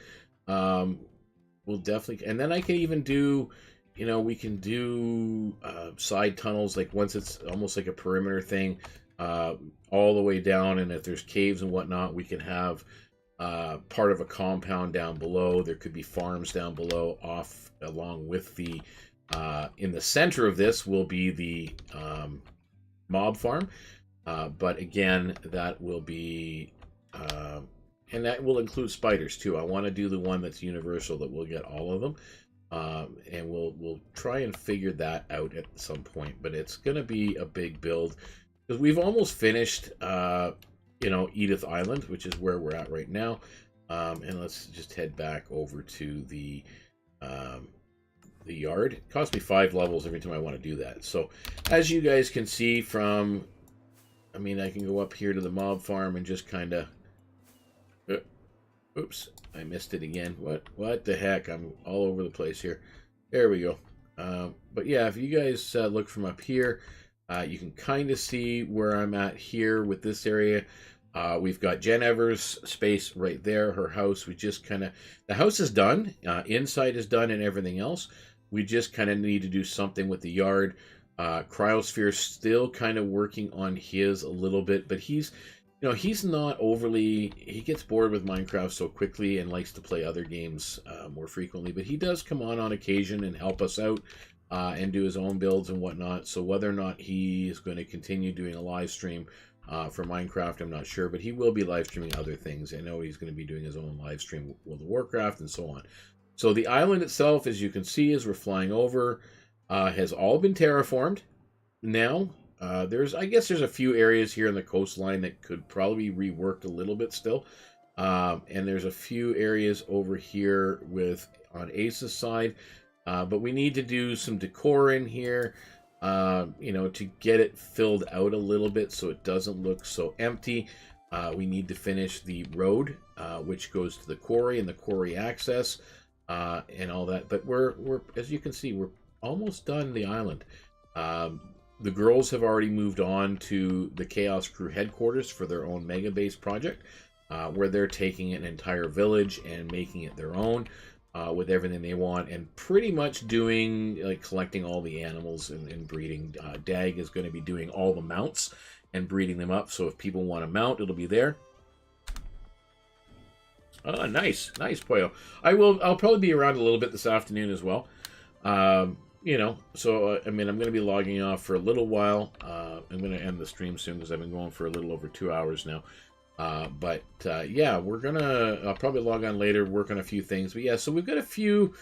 we'll definitely... And then I can even do, we can do side tunnels, like once it's almost like a perimeter thing, all the way down. And if there's caves and whatnot, we can have part of a compound down below. There could be farms down below off along with the... in the center of this will be the mob farm. But again, that will be... and that will include spiders too. I want to do the one that's universal, that we'll get all of them. And we'll try and figure that out at some point. But it's going to be a big build. Because we've almost finished, Edith Island, which is where we're at right now. And let's just head back over to the yard. It costs me 5 levels every time I want to do that. So as you guys can see from... I can go up here to the mob farm and just kind of... oops, I missed it again. What the heck? I'm all over the place here. There we go. But yeah, if you guys look from up here, you can kind of see where I'm at here with this area. We've got Jen Evers' space right there, her house. We just kind of... The house is done. Inside is done and everything else. We just kind of need to do something with the yard. Cryosphere still kind of working on his a little bit, but he's, he's not overly. He gets bored with Minecraft so quickly and likes to play other games more frequently. But he does come on occasion and help us out and do his own builds and whatnot. So whether or not he is going to continue doing a live stream for Minecraft, I'm not sure, but he will be live streaming other things. I know he's going to be doing his own live stream with World of Warcraft and so on. So the island itself, as you can see, as we're flying over, has all been terraformed. Now, I guess there's a few areas here in the coastline that could probably be reworked a little bit still. And there's a few areas over here on Ace's side. But we need to do some decor in here, to get it filled out a little bit so it doesn't look so empty. We need to finish the road, which goes to the quarry and the quarry access. And all that, but we're as you can see, we're almost done the island. The girls have already moved on to the Chaos Crew headquarters for their own mega base project, where they're taking an entire village and making it their own, with everything they want, and pretty much doing collecting all the animals and breeding. Dag is going to be doing all the mounts and breeding them up, so if people want a mount, it'll be there. Oh, nice, Pollo. I'll probably be around a little bit this afternoon as well. I'm going to be logging off for a little while. I'm going to end the stream soon because I've been going for a little over 2 hours now. Yeah, I'll probably log on later, work on a few things. But yeah, so we've got a few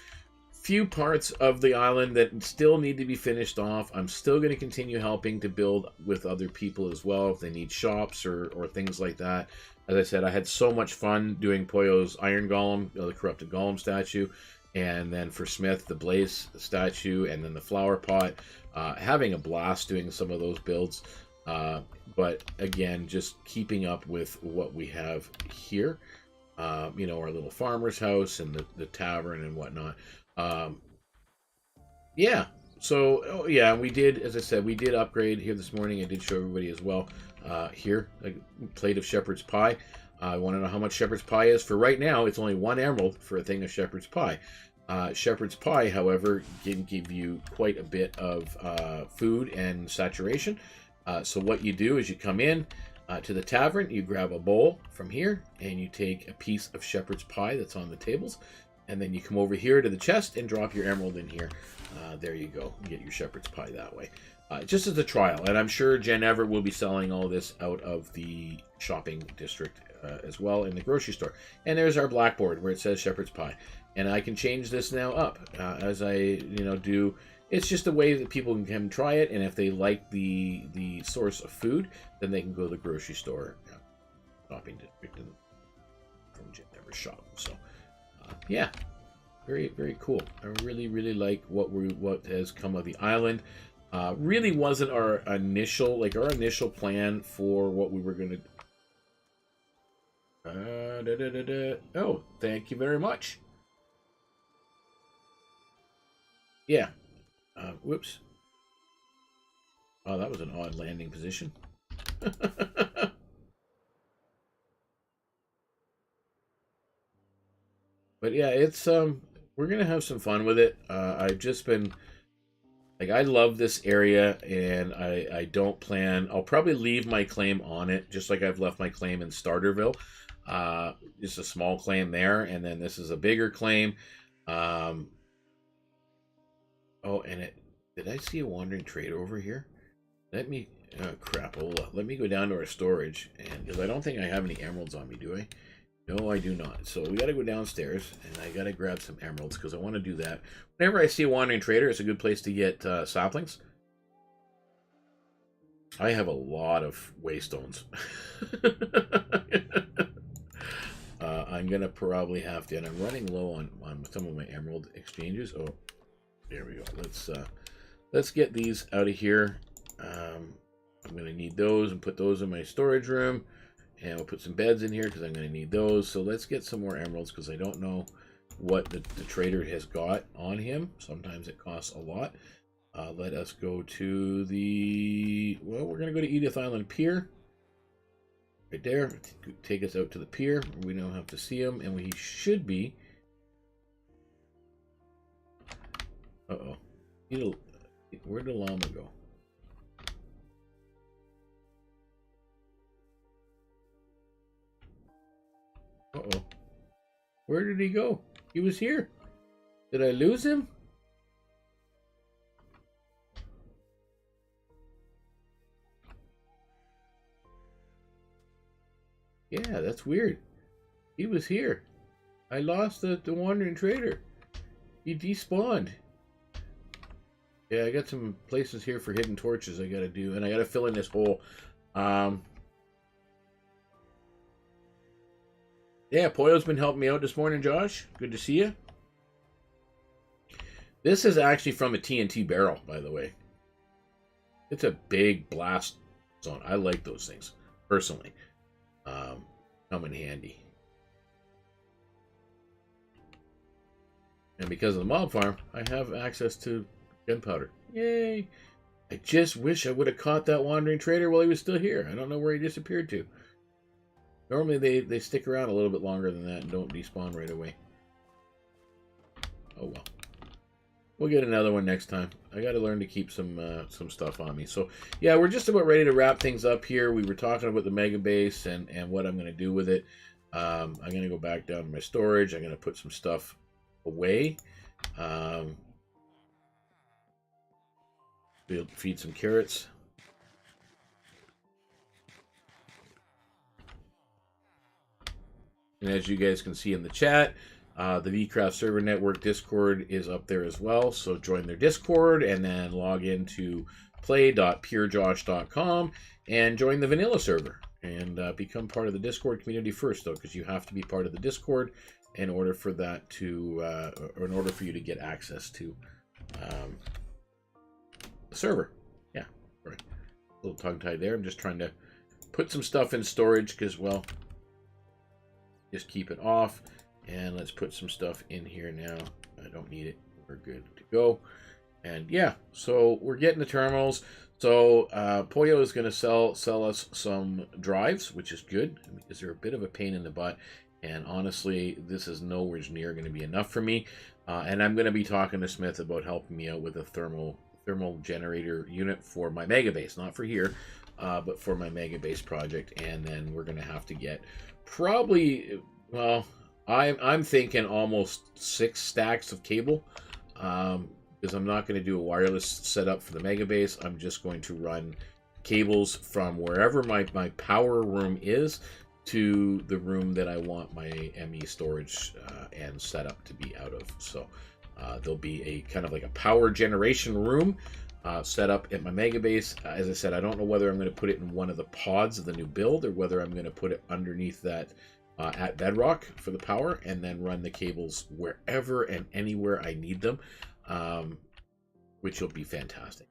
parts of the island that still need to be finished off. I'm still going to continue helping to build with other people as well if they need shops or things like that. As I said, I had so much fun doing Pollo's Iron Golem, the Corrupted Golem statue, and then for Smith, the Blaze statue, and then the Flower Pot. Having a blast doing some of those builds. But again, just keeping up with what we have here. Our little farmer's house and the tavern and whatnot. Yeah. So, we did, as I said, we did upgrade here this morning. I did show everybody as well. Here, a plate of shepherd's pie. I want to know how much shepherd's pie is. For right now, it's only 1 emerald for a thing of shepherd's pie. Shepherd's pie, however, can give you quite a bit of food and saturation. So what you do is you come in to the tavern, you grab a bowl from here, and you take a piece of shepherd's pie that's on the tables, and then you come over here to the chest and drop your emerald in here. There you go. You get your shepherd's pie that way. Just as a trial, and I'm sure Jen Everett will be selling all this out of the shopping district as well in the grocery store. And there's our blackboard where it says shepherd's pie, and I can change this now up as I do. It's just a way that people can try it, and if they like the source of food, then they can go to the grocery store shopping district and from Jen Everett's shop. So yeah, very, very cool. I really, really like what has come of the island. Really wasn't our initial plan for what we were going to. Oh, thank you very much. Yeah. Whoops. Oh, that was an odd landing position. But yeah, it's we're gonna have some fun with it. I've just been I love this area, and I don't plan. I'll probably leave my claim on it, just like I've left my claim in Starterville. Just a small claim there, and then this is a bigger claim. Oh, and did I see a wandering trader over here? Let me crapola. Let me go down to our storage, and because I don't think I have any emeralds on me, do I? No, I do not. So we got to go downstairs, and I got to grab some emeralds because I want to do that. Whenever I see a wandering trader, it's a good place to get saplings. I have a lot of waystones. I'm going to probably have to, and I'm running low on some of my emerald exchanges. Oh, there we go. Let's get these out of here. I'm going to need those and put those in my storage room. And we'll put some beds in here because I'm going to need those. So let's get some more emeralds because I don't know what the trader has got on him. Sometimes it costs a lot. Let us go to we're going to go to Edith Island Pier. Right there. Take us out to the pier. We don't have to see him. And we should be Uh-oh. Where'd the llama go? Uh-oh. Where did he go? He was here. Did I lose him? Yeah, that's weird. He was here. I lost the wandering trader. He despawned. Yeah, I got some places here for hidden torches I gotta do, and I gotta fill in this hole. Yeah, Poyo's been helping me out this morning, Josh. Good to see you. This is actually from a TNT barrel, by the way. It's a big blast zone. I like those things, personally. Come in handy. And because of the mob farm, I have access to gunpowder. Yay! I just wish I would have caught that wandering trader while he was still here. I don't know where he disappeared to. Normally they stick around a little bit longer than that and don't despawn right away. Oh well. We'll get another one next time. I got to learn to keep some stuff on me. So yeah, we're just about ready to wrap things up here. We were talking about the mega base and what I'm going to do with it. I'm going to go back down to my storage. I'm going to put some stuff away. We'll feed some carrots. And as you guys can see in the chat, the VeeCraft server network Discord is up there as well. So join their Discord and then log into play.purejosh.com and join the vanilla server and become part of the Discord community first, though, because you have to be part of the Discord in order for that to, or in order for you to get access to the server. Yeah, right. A little tongue-tied there. I'm just trying to put some stuff in storage because, well, just keep it off. And let's put some stuff in here now. I don't need it. We're good to go. And yeah, so we're getting the terminals. So Poyo is going to sell us some drives, which is good because they're a bit of a pain in the butt. And honestly, this is nowhere near going to be enough for me. And I'm going to be talking to Smith about helping me out with a thermal generator unit for my mega base, not for here, but for my mega base project. And then we're going to have to get probably, well, I'm thinking almost 6 stacks of cable, because I'm not going to do a wireless setup for the mega base. I'm just going to run cables from wherever my power room is to the room that I want my ME storage and setup to be out of. So there'll be a kind of like a power generation room set up at my mega base. As I said, I don't know whether I'm going to put it in one of the pods of the new build or whether I'm going to put it underneath that at bedrock for the power and then run the cables wherever and anywhere I need them, which will be fantastic.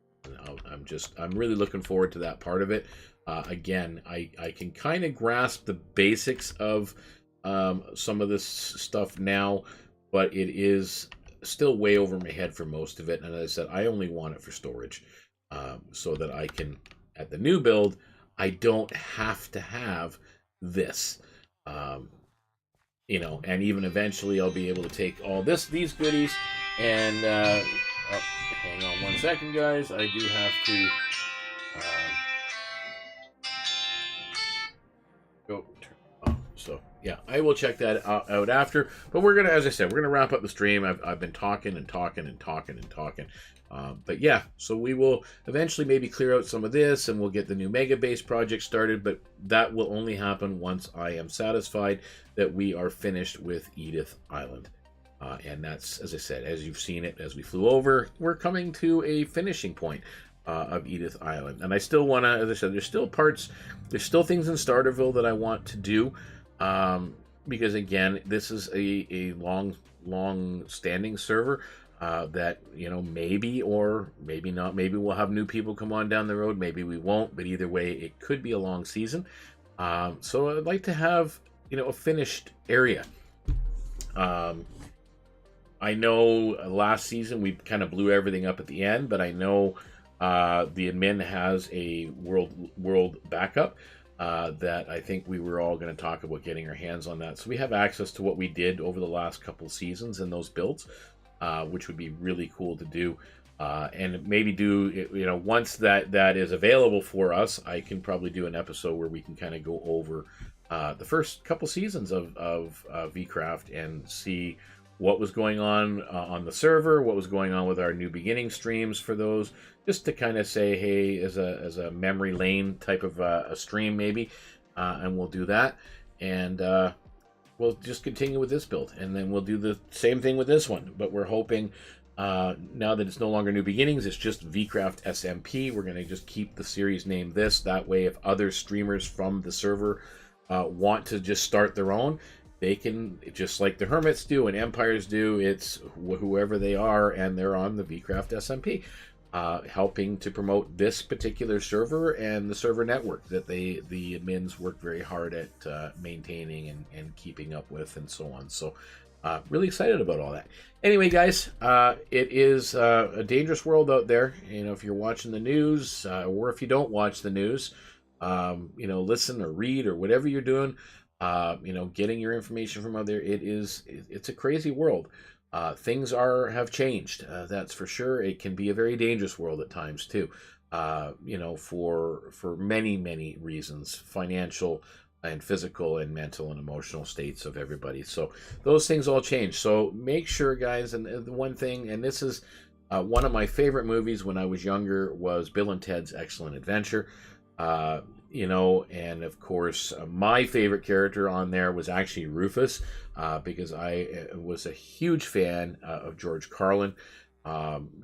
I'm really looking forward to that part of it. Again, I can kind of grasp the basics of some of this stuff now, but it is still way over my head for most of it. And as I said, I only want it for storage, so that I can, at the new build, I don't have to have this. You know, and even eventually I'll be able to take all these goodies and hang on one second, guys. I do have to go turn off. So yeah, I will check that out after. But we're gonna, as I said, we're gonna wrap up the stream. I've been talking and talking and talking and talking. But yeah, so we will eventually maybe clear out some of this and we'll get the new mega base project started, but that will only happen once I am satisfied that we are finished with Edith Island. And that's, as I said, as you've seen it as we flew over, we're coming to a finishing point of Edith Island. And I still want to, as I said, there's still things in Starterville that I want to do, because again, this is a long standing server. That, you know, maybe or maybe not, maybe we'll have new people come on down the road, maybe we won't, but either way it could be a long season. So I'd like to have, you know, a finished area. I know last season we kind of blew everything up at the end, but I know the admin has a world backup that I think we were all going to talk about getting our hands on that, so we have access to what we did over the last couple seasons in those builds. which would be really cool to do. And maybe do, once that is available for us, I can probably do an episode where we can kind of go over the first couple seasons of VeeCraft and see what was going on the server, what was going on with our new beginning streams for those, just to kind of say, hey, as a memory lane type of a stream maybe, and we'll do that, and we'll just continue with this build, and then we'll do the same thing with this one. But we're hoping, now that it's no longer New Beginnings, it's just VeeCraft SMP. We're going to just keep the series name this. That way, if other streamers from the server want to just start their own, they can, just like the Hermits do and Empires do. It's whoever they are, and they're on the VeeCraft SMP, helping to promote this particular server and the server network that the admins work very hard at maintaining and keeping up with, and so on. So really excited about all that. Anyway, guys, it is a dangerous world out there. If you're watching the news, or if you don't watch the news, listen or read or whatever you're doing, getting your information from out there, it's a crazy world. Things have changed, that's for sure. It can be a very dangerous world at times too, for many reasons, financial and physical and mental and emotional states of everybody. So those things all change. So make sure, guys, and the one thing, and this is one of my favorite movies when I was younger, was Bill and Ted's Excellent Adventure. And of course, my favorite character on there was actually Rufus, because I was a huge fan of George Carlin.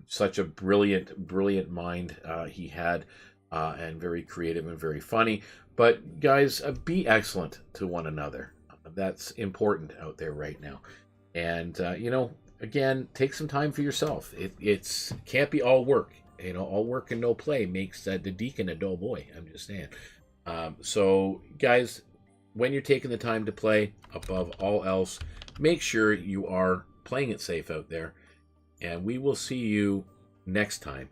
Such a brilliant mind he had, and very creative and very funny. But guys, be excellent to one another. That's important out there right now. And, again, take some time for yourself. It can't be all work. All work and no play makes the deacon a dull boy. I'm just saying. So, guys, when you're taking the time to play, above all else, make sure you are playing it safe out there. And we will see you next time.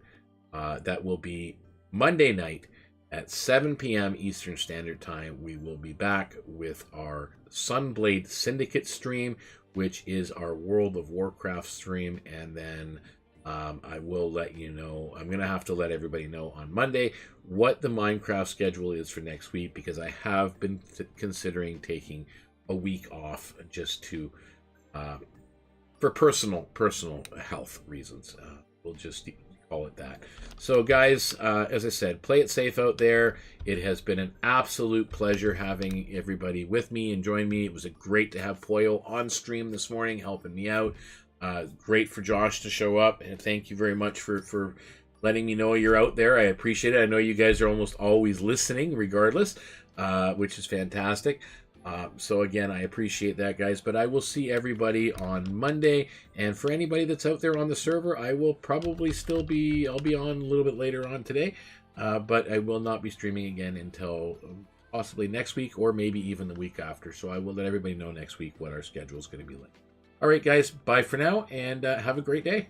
That will be Monday night at 7 p.m. Eastern Standard Time. We will be back with our Sunblade Syndicate stream, which is our World of Warcraft stream. And then I will let you know. I'm going to have to let everybody know on Monday what the Minecraft schedule is for next week, because I have been considering taking a week off just to for personal health reasons. We'll just call it that. So guys, as I said, play it safe out there. It has been an absolute pleasure having everybody with me and join me. It was great to have Poyo on stream this morning helping me out. Great for Josh to show up, and thank you very much for letting me know you're out there. I appreciate it. I know you guys are almost always listening regardless, which is fantastic. So again, I appreciate that, guys. But I will see everybody on Monday. And for anybody that's out there on the server, I will probably I'll be on a little bit later on today. But I will not be streaming again until possibly next week, or maybe even the week after. So I will let everybody know next week what our schedule is going to be like. All right, guys, bye for now, and have a great day.